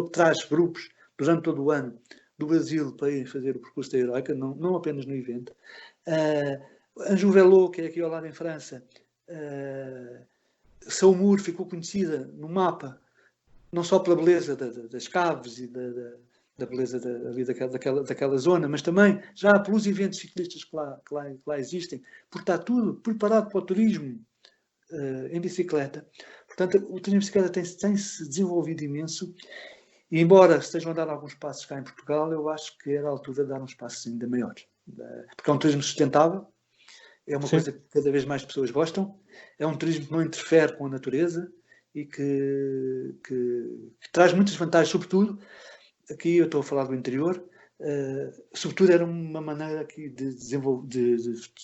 que traz grupos durante todo o ano do Brasil para ir fazer o percurso da Heroica, não apenas no evento. Anjou-Velo, que é aqui ao lado em França, Saumur ficou conhecida no mapa, não só pela beleza das caves e da beleza ali daquela zona, mas também já pelos eventos ciclistas que lá existem, porque está tudo preparado para o turismo em bicicleta. Portanto, o turismo de bicicleta tem-se desenvolvido imenso. E embora estejam a dar alguns passos cá em Portugal, eu acho que era a altura de dar uns passos ainda maiores. Porque é um turismo sustentável, é uma coisa que cada vez mais pessoas gostam, é um turismo que não interfere com a natureza e que traz muitas vantagens, sobretudo, aqui eu estou a falar do interior, sobretudo era uma maneira aqui de desenvolver,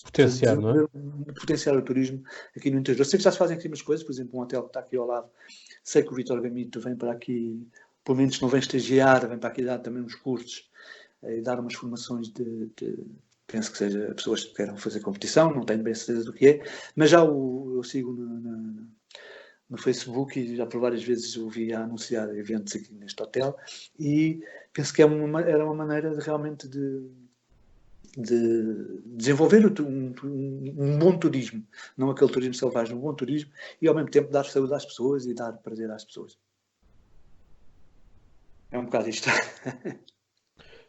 potenciar o turismo aqui no interior. Eu sei que já se fazem aqui umas coisas, por exemplo, um hotel que está aqui ao lado, sei que o Vítor Gamito vem para aqui, pelo menos não vem estagiar, vem para aqui dar também uns cursos e dar umas formações penso que seja pessoas que queiram fazer competição, não tenho bem certeza do que é, mas já eu sigo no Facebook e já por várias vezes ouvi a anunciar eventos aqui neste hotel e penso que era uma maneira realmente de desenvolver um bom turismo, não aquele turismo selvagem, um bom turismo e ao mesmo tempo dar saúde às pessoas e dar prazer às pessoas. É um bocado isto.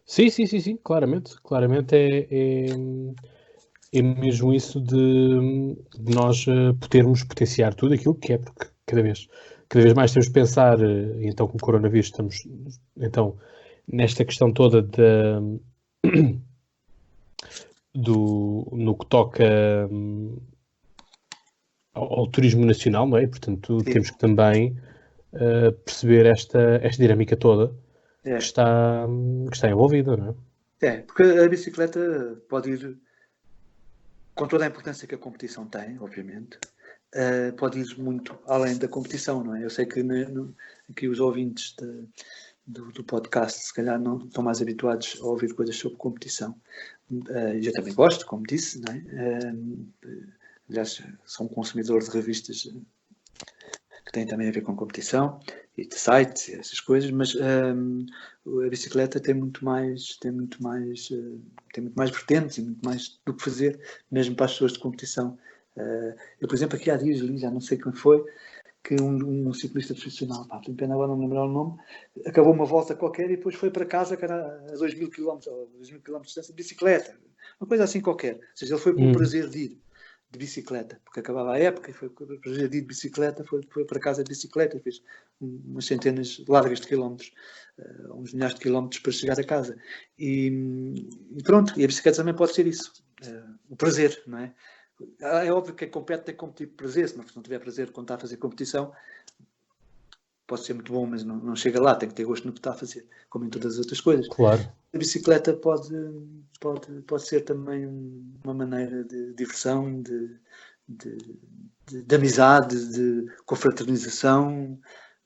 Sim, claramente é mesmo isso de nós podermos potenciar tudo aquilo que é, porque cada vez mais temos de pensar, então com o coronavírus estamos então nesta questão toda no que toca ao turismo nacional, não é? Portanto, temos que também perceber esta dinâmica toda que está envolvida, não é? Porque a bicicleta pode ir, com toda a importância que a competição tem, obviamente, pode ir muito além da competição, não é? Eu sei que aqui os ouvintes do podcast se calhar não estão mais habituados a ouvir coisas sobre competição. Eu também gosto, como disse, não é? Aliás, sou um consumidor de revistas que têm também a ver com competição e de sites e essas coisas, mas a bicicleta tem muito mais vertentes e muito mais do que fazer, mesmo para as pessoas de competição. Eu, por exemplo, aqui há dias li, já não sei quem foi, que um ciclista profissional, tenho pena agora não me lembrar o nome, acabou uma volta qualquer e depois foi para casa, que era a 2.000 km de distância, de bicicleta. uma coisa assim qualquer. Ou seja, ele foi pelo prazer de ir de bicicleta, porque acabava a época e foi pelo prazer de ir de bicicleta, foi para casa de bicicleta e fez umas centenas largas de quilómetros, uns milhares de quilómetros para chegar a casa. E pronto, e a bicicleta também pode ser isso, o prazer, não é? É óbvio que quem compete tem que competir por prazer, se não tiver prazer quando está a fazer competição, pode ser muito bom, mas não chega lá, tem que ter gosto no que está a fazer, como em todas as outras coisas. Claro. A bicicleta pode ser também uma maneira de diversão, de amizade, de confraternização,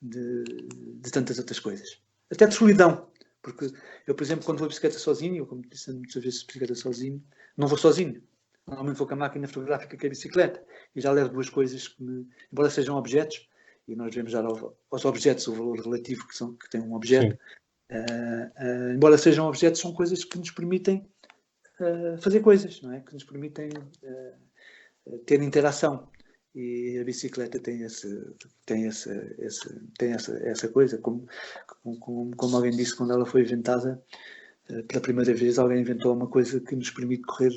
de tantas outras coisas. Até de solidão, porque eu, por exemplo, quando vou de bicicleta sozinho, como disse muitas vezes bicicleta sozinho, não vou sozinho. Normalmente vou com a máquina fotográfica que é a bicicleta e já levo duas coisas que, embora sejam objetos, e nós devemos dar aos objetos o valor relativo que tem um objeto, embora sejam objetos, são coisas que nos permitem fazer coisas, não é? Que nos permitem ter interação. E a bicicleta tem essa coisa, como alguém disse quando ela foi inventada. Pela primeira vez alguém inventou uma coisa que nos permite correr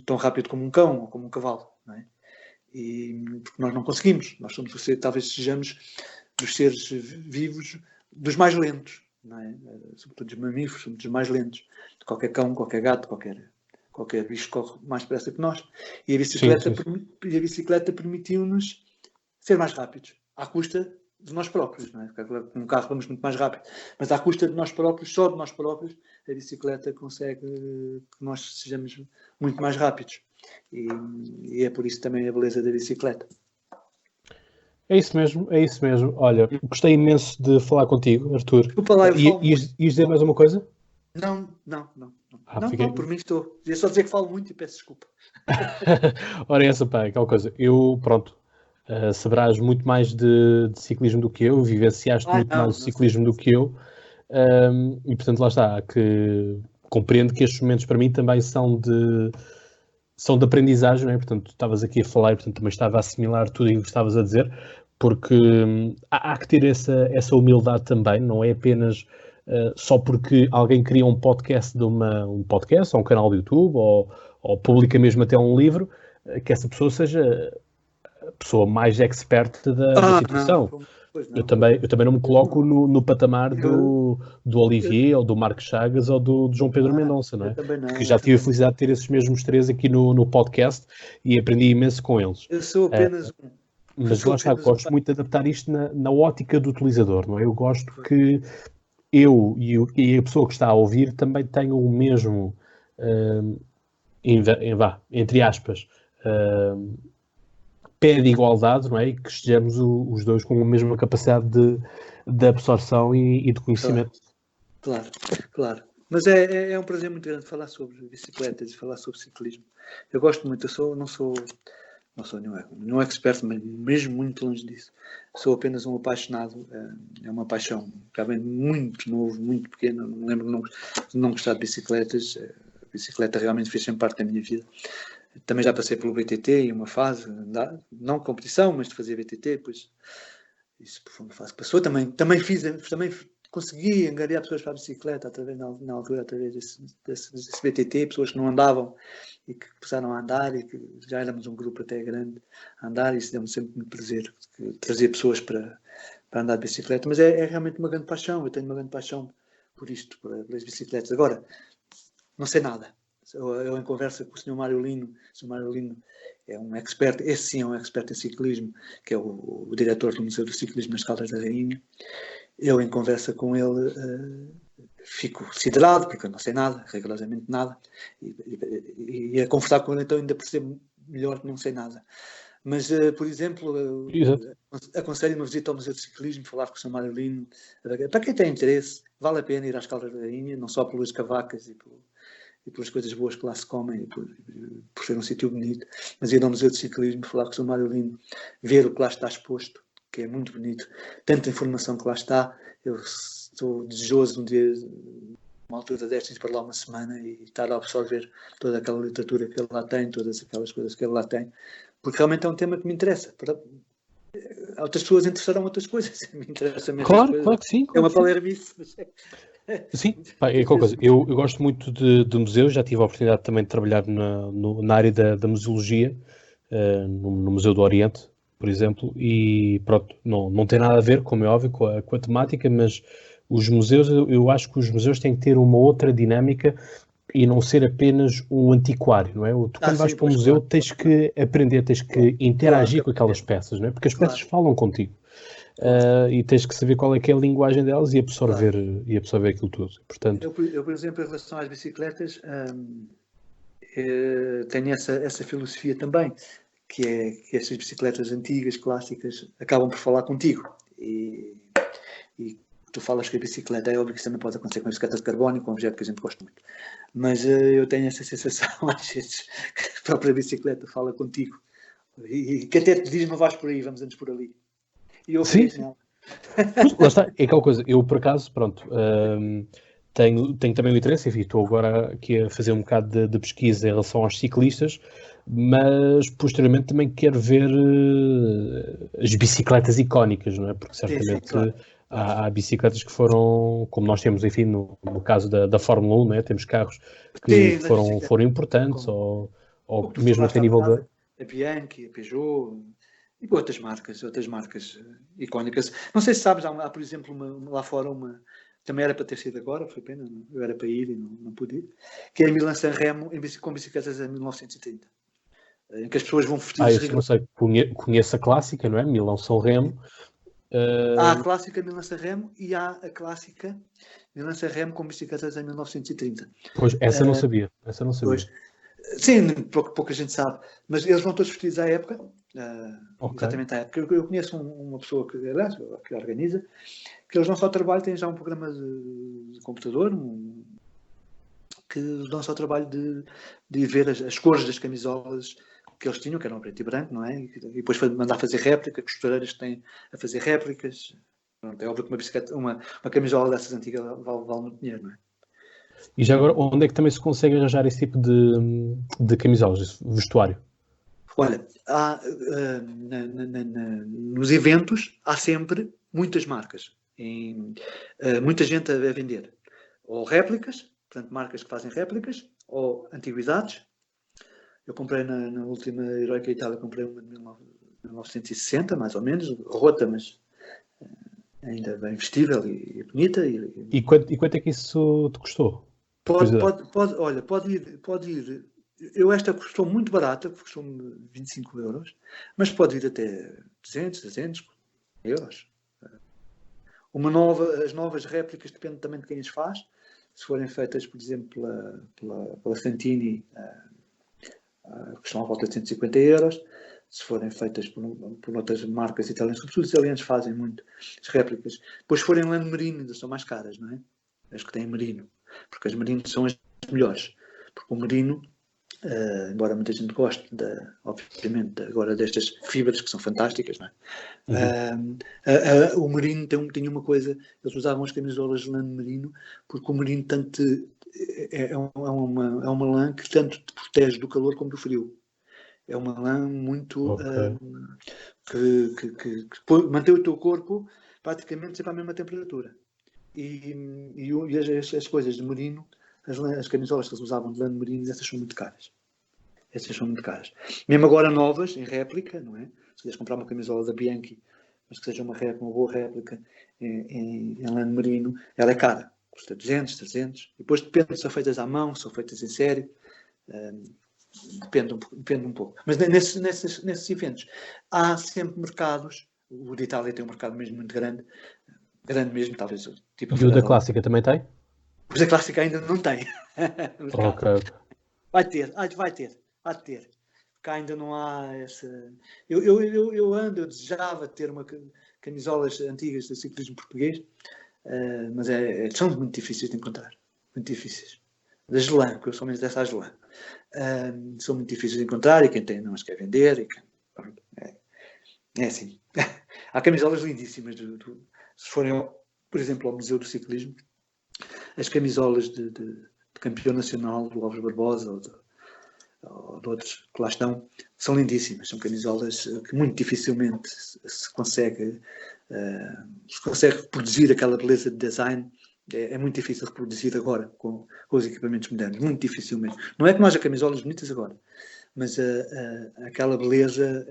tão rápido como um cão ou como um cavalo, não é? E porque nós não conseguimos, nós somos, talvez sejamos dos seres vivos dos mais lentos, não é? Sobretudo dos mamíferos, somos dos mais lentos. Qualquer cão, qualquer gato, qualquer bicho corre mais depressa que nós. E a bicicleta permitiu-nos ser mais rápidos, à custa de nós próprios, não é? Porque com um carro vamos muito mais rápido, mas à custa de nós próprios, só de nós próprios, a bicicleta consegue que nós sejamos muito mais rápidos. E é por isso também a beleza da bicicleta. É isso mesmo. Olha, gostei imenso de falar contigo, Arthur. Ias dizer mais uma coisa? Não, Fiquei... por mim estou. Ia só dizer que falo muito e peço desculpa. Ora, essa pá, aquela coisa. Eu, pronto, saberás muito mais de ciclismo do que eu, vivenciaste muito mais de ciclismo do que eu, e portanto lá está, que compreendo que estes momentos para mim também são de aprendizagem, não é? Portanto, tu estavas aqui a falar e portanto também estava a assimilar tudo o que estavas a dizer, porque há que ter essa humildade também, não é apenas só porque alguém cria um podcast um podcast, ou um canal de YouTube, ou publica mesmo até um livro, que essa pessoa seja a pessoa mais expert da situação. Eu também não me coloco no patamar do Olivier, ou do Marco Chagas, ou do João Pedro Mendonça, não é? Porque já tive a felicidade de ter esses mesmos três aqui no podcast e aprendi imenso com eles. Eu sou apenas mas lá está, gosto muito de adaptar isto na ótica do utilizador, não é? Eu gosto que eu e a pessoa que está a ouvir também tenham o mesmo, entre aspas, pé de igualdade, não é? E que estejamos os dois com a mesma capacidade de absorção e de conhecimento. Claro. Mas é um prazer muito grande falar sobre bicicletas e falar sobre ciclismo. Eu gosto muito, não sou nenhum expert, mas mesmo muito longe disso. Sou apenas um apaixonado, é uma paixão, realmente muito novo, muito pequeno, não lembro de não gostar de bicicletas. A bicicleta realmente fez sempre parte da minha vida. Também já passei pelo BTT em uma fase, não competição, mas de fazer BTT, depois isso foi uma fase que passou. Também consegui angariar pessoas para a bicicleta na altura, através desse BTT, pessoas que não andavam e que começaram a andar e que já éramos um grupo até grande a andar, e isso deu-me sempre muito prazer, trazer pessoas para andar de bicicleta. Mas é realmente uma grande paixão, eu tenho uma grande paixão por isto, pelas bicicletas. Agora, não sei nada. Eu em conversa com o Sr. Mário Lino, o Sr. Mário Lino é um expert, esse sim é um expert em ciclismo, que é o diretor do Museu do Ciclismo nas Caldas da Rainha. Eu em conversa com ele fico siderado, porque eu não sei nada, rigorosamente nada, e a conversar com ele então ainda percebo melhor que não sei nada. Mas, por exemplo, aconselho uma visita ao Museu do Ciclismo, falar com o Sr. Mário Lino. Para quem tem interesse, vale a pena ir às Caldas da Rainha, não só pelas cavacas e pelas coisas boas que lá se comem, por ser um sítio bonito, mas ir ao Museu de Ciclismo, falar com o Sr. Mário Lino, ver o que lá está exposto, que é muito bonito, tanta informação que lá está. Eu estou desejoso um dia, uma altura destas, ir para lá uma semana e estar a absorver toda aquela literatura que ele lá tem, todas aquelas coisas que ele lá tem, porque realmente é um tema que me interessa. Outras pessoas interessarão outras coisas, me interessa mesmo. Claro que sim. É uma palermice, mas Sim, pá, é qualquer coisa. Eu gosto muito de museus, já tive a oportunidade também de trabalhar na área da museologia, no Museu do Oriente, por exemplo, e pronto, não tem nada a ver, como é óbvio, com a temática, mas os museus, eu acho que os museus têm que ter uma outra dinâmica e não ser apenas um antiquário, não é? Tu quando vais Sim, para um pois, museu claro. tens que aprender, tens que Claro, interagir com aquelas peças, não é? Porque as peças claro, falam contigo. claro, E tens que saber qual é que é a linguagem delas claro. e absorver aquilo tudo. Portanto, Por exemplo, em relação às bicicletas, tenho essa filosofia também, que é que estas bicicletas antigas, clássicas, acabam por falar contigo. E tu falas que a bicicleta, é óbvio que isso também pode acontecer com a bicicleta de carbono, com um objeto que a gente gosta muito. Mas eu tenho essa sensação, às vezes, que a própria bicicleta fala contigo. E que até te diz, não vais por aí, vamos antes por ali. E eu sim, acredito nela. pois, lá está, é aquela coisa. Eu, por acaso, pronto, tenho também o interesse, enfim, estou agora aqui a fazer um bocado de pesquisa em relação aos ciclistas, mas posteriormente também quero ver as bicicletas icónicas, não é? Porque Sim, certamente claro. Claro. há bicicletas que foram, como nós temos, enfim, no caso da Fórmula 1, não é? Temos carros que Sim, nas foram bicicletas, importantes, como o ou que tu mesmo falaste até a há nível da. bocado, a Bianchi, a Peugeot e outras marcas icónicas. Não sei se sabes, há por exemplo, lá fora também era para ter sido agora, foi pena, eu era para ir e não pude ir, que é a Milan-San Remo com bicicletas em 1930, em que as pessoas vão vestidas Isso não sei, conheço a clássica, não é? Milão-São Remo. Há a clássica Milan-San Remo e há a clássica Milan-San Remo com bicicletas em 1930. Pois, Uh, essa não sabia. Pois, sim, pouca gente sabe, mas eles vão todos vestidos à época, Ok. exatamente à época. Eu conheço uma pessoa aliás, que organiza, que eles não só trabalham, têm já um programa de computador, que dão só o trabalho de ver as cores das camisolas que eles tinham, que eram preto e branco, não é? E depois mandar fazer réplica, costureiras que têm a fazer réplicas. Pronto, é óbvio que uma camisola dessas antigas vale muito dinheiro, não é? E já agora, onde é que também se consegue arranjar esse tipo de camisolas, esse vestuário? Olha, nos eventos há sempre muitas marcas, muita gente a vender. Ou réplicas, portanto, marcas que fazem réplicas, ou antiguidades. Eu comprei na última Heroica Itália, comprei uma de 1960, mais ou menos, rota, mas ainda bem vestível e bonita. E quanto é que isso te custou? Curiosidade. Olha, pode ir. Esta custou muito barata, custou-me 25 euros, mas pode ir até 200, 300 euros. As novas réplicas depende também de quem as faz. Se forem feitas, por exemplo, pela Santini, custam à volta de 150 euros. Se forem feitas por outras marcas italianas, sobretudo os italianos fazem muito as réplicas. Depois, se forem lã merino, ainda são mais caras, não é? As que têm merino. Porque as merino são as melhores. Porque o merino, embora muita gente goste, obviamente, agora destas fibras que são fantásticas, não é? O merino tinha uma coisa, eles usavam as camisolas de lã de merino, porque o merino é uma lã que tanto te protege do calor como do frio. É uma lã muito Ok. que mantém o teu corpo praticamente sempre à mesma temperatura. E as coisas de merino, as camisolas que eles usavam de lã de merino, essas são muito caras. Essas são muito caras. Mesmo agora novas, em réplica, não é? Se quiseres comprar uma camisola da Bianchi, mas que seja uma boa réplica em lã de merino, ela é cara. Custa 200, 300. E depois depende se são feitas à mão, se são feitas em série. Depende um pouco. Mas nesses eventos há sempre mercados. O de Itália tem um mercado mesmo muito grande. Grande mesmo, talvez. Tipo a E o Feira da da Lã. clássica também tem? Pois a clássica ainda não tem Ok. mercado. Vai ter. Há de ter. Cá ainda não há essa. Eu desejava ter camisolas antigas do ciclismo português, mas são muito difíceis de encontrar. Muito difíceis. Da Gelã, porque eu sou menos dessa Gelã. São muito difíceis de encontrar e quem tem não as quer vender. É assim. Há camisolas lindíssimas. Se forem, por exemplo, ao Museu do Ciclismo, as camisolas de campeão nacional do Alves Barbosa ou de outros que lá estão, são lindíssimas. São camisolas que muito dificilmente se consegue produzir aquela beleza de design É muito difícil reproduzir agora com os equipamentos modernos, muito difícil mesmo. Não é que não haja camisolas bonitas agora, mas aquela beleza,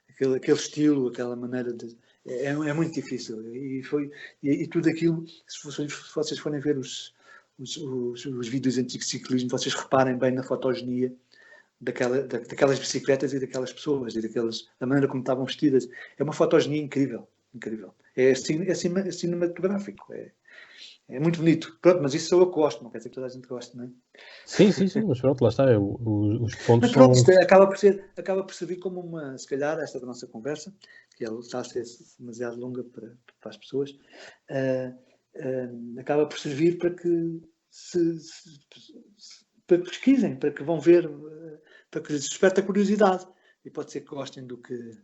aquele estilo, aquela maneira de... É muito difícil. E tudo aquilo, se vocês forem ver os vídeos antigos de ciclismo, vocês reparem bem na fotogenia daquelas bicicletas e daquelas pessoas, e da maneira como estavam vestidas. É uma fotogenia incrível, incrível. É cinematográfico, é muito bonito. Pronto, mas isso sou eu que gosto, não quer dizer que toda a gente goste, não é? Sim, mas pronto, lá está. Os pontos Mas pronto, são... isto acaba por servir como uma, se calhar, esta da nossa conversa, que ela está a ser demasiado longa para as pessoas, acaba por servir para que para que pesquisem, para que vão ver, para que lhes desperte a curiosidade. E pode ser que gostem do que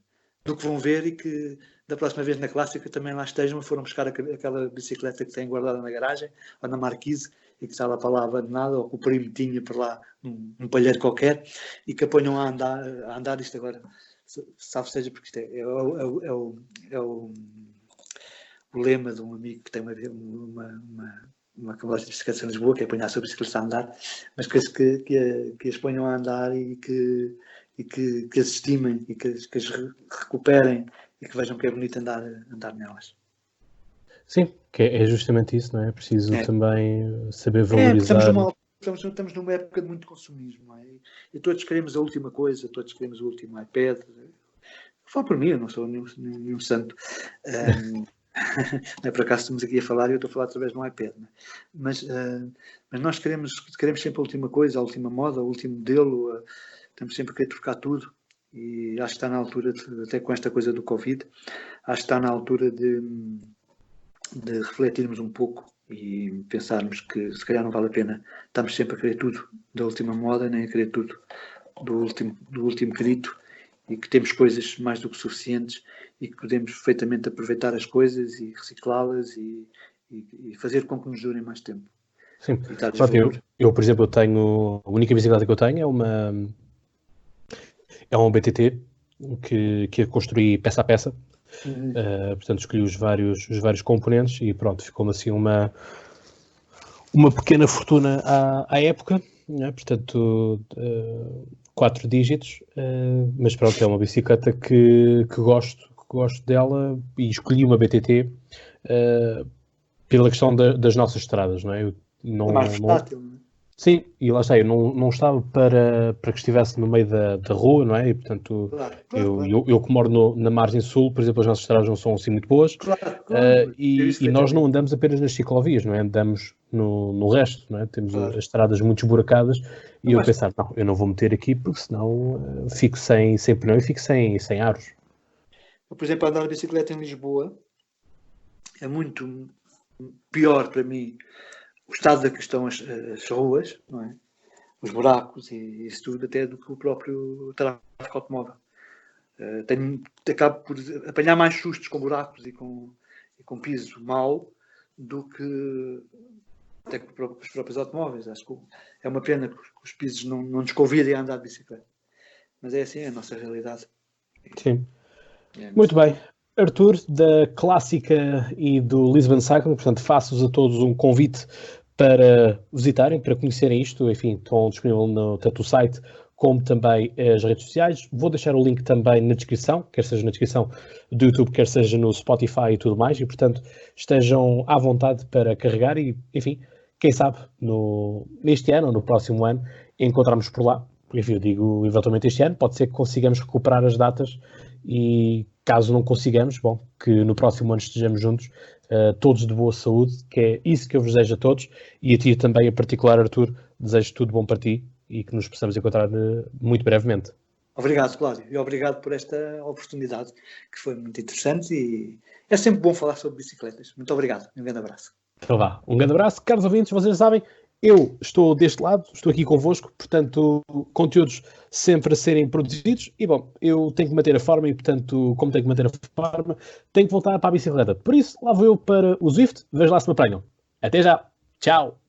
vão ver e que da próxima vez na clássica também lá estejam, foram buscar aquela bicicleta que têm guardada na garagem ou na marquise e que estava para lá abandonada, ou que o primo tinha para lá num palheiro qualquer, e que a ponham a andar isto agora, salve seja, porque isto é o lema de um amigo que tem uma loja de bicicletas em Lisboa, que é apanhar a sua bicicleta a andar, mas que as ponham a andar e que as estimem e que as recuperem e que vejam que é bonito andar nelas. Sim, que é justamente isso, não é? É preciso também saber valorizar. Estamos numa época de muito consumismo, não é? E todos queremos a última coisa, todos queremos o último iPad. Falo por mim, eu não sou nenhum santo. Não é por acaso estamos aqui a falar e eu estou a falar através de um iPad, não é? Mas nós queremos sempre a última coisa, a última moda, o último modelo, estamos sempre a querer trocar tudo. E acho que está na altura, até com esta coisa do Covid, acho que está na altura de refletirmos um pouco e pensarmos que se calhar não vale a pena. Estamos sempre a querer tudo da última moda, nem a querer tudo do último grito, e que temos coisas mais do que suficientes e que podemos perfeitamente aproveitar as coisas e reciclá-las e fazer com que nos durem mais tempo. Sim, eu, por exemplo, a única bicicleta que eu tenho é uma BTT que eu construí peça a peça. Portanto, escolhi os vários componentes e pronto, ficou-me assim uma pequena fortuna à época, né? Portanto, 4 dígitos, mas pronto, é uma bicicleta que gosto dela, e escolhi uma BTT pela questão das nossas estradas, não é? É mais versátil, não é? Sim, e lá está, eu não estava para que estivesse no meio da rua, não é? E, portanto, claro. Eu que moro na margem sul, por exemplo, as nossas estradas não são assim muito boas. Claro. E nós não andamos apenas nas ciclovias, não é? Andamos no resto, não é? Temos as estradas muito esburacadas e eu pensar, não, eu não vou meter aqui porque senão fico sem pneu e fico sem aros. Por exemplo, andar de bicicleta em Lisboa é muito pior para mim o estado da questão, as ruas, não é? Os buracos e isso tudo, até do que o próprio tráfego automóvel. Acabo por apanhar mais sustos com buracos e com piso mau do que até com os próprios automóveis. Acho que é uma pena que os pisos não nos convidem a andar de bicicleta. Mas é assim, é a nossa realidade. Sim. Muito bem. Arthur, da Clássica e do Lisbon Cycling, portanto, faço-vos a todos um convite para visitarem, para conhecerem isto. Enfim, estão disponíveis tanto o site como também as redes sociais. Vou deixar o link também na descrição, quer seja na descrição do YouTube, quer seja no Spotify e tudo mais, e portanto estejam à vontade para carregar e, enfim, quem sabe neste ano ou no próximo ano encontrarmos por lá. Enfim, eu digo eventualmente este ano, pode ser que consigamos recuperar as datas e caso não consigamos, bom, que no próximo ano estejamos juntos, todos de boa saúde, que é isso que eu vos desejo a todos, e a ti também em particular, Arthur, desejo tudo bom para ti e que nos possamos encontrar muito brevemente. Obrigado, Cláudio, e obrigado por esta oportunidade, que foi muito interessante, e é sempre bom falar sobre bicicletas. Muito obrigado, um grande abraço. Então vá, um grande abraço. Caros ouvintes, vocês sabem, eu estou deste lado, estou aqui convosco, portanto, conteúdos sempre a serem produzidos e, bom, eu tenho que manter a forma e, portanto, como tenho que manter a forma, tenho que voltar para a bicicleta. Por isso, lá vou eu para o Zwift, vejo lá se me apanham. Até já. Tchau.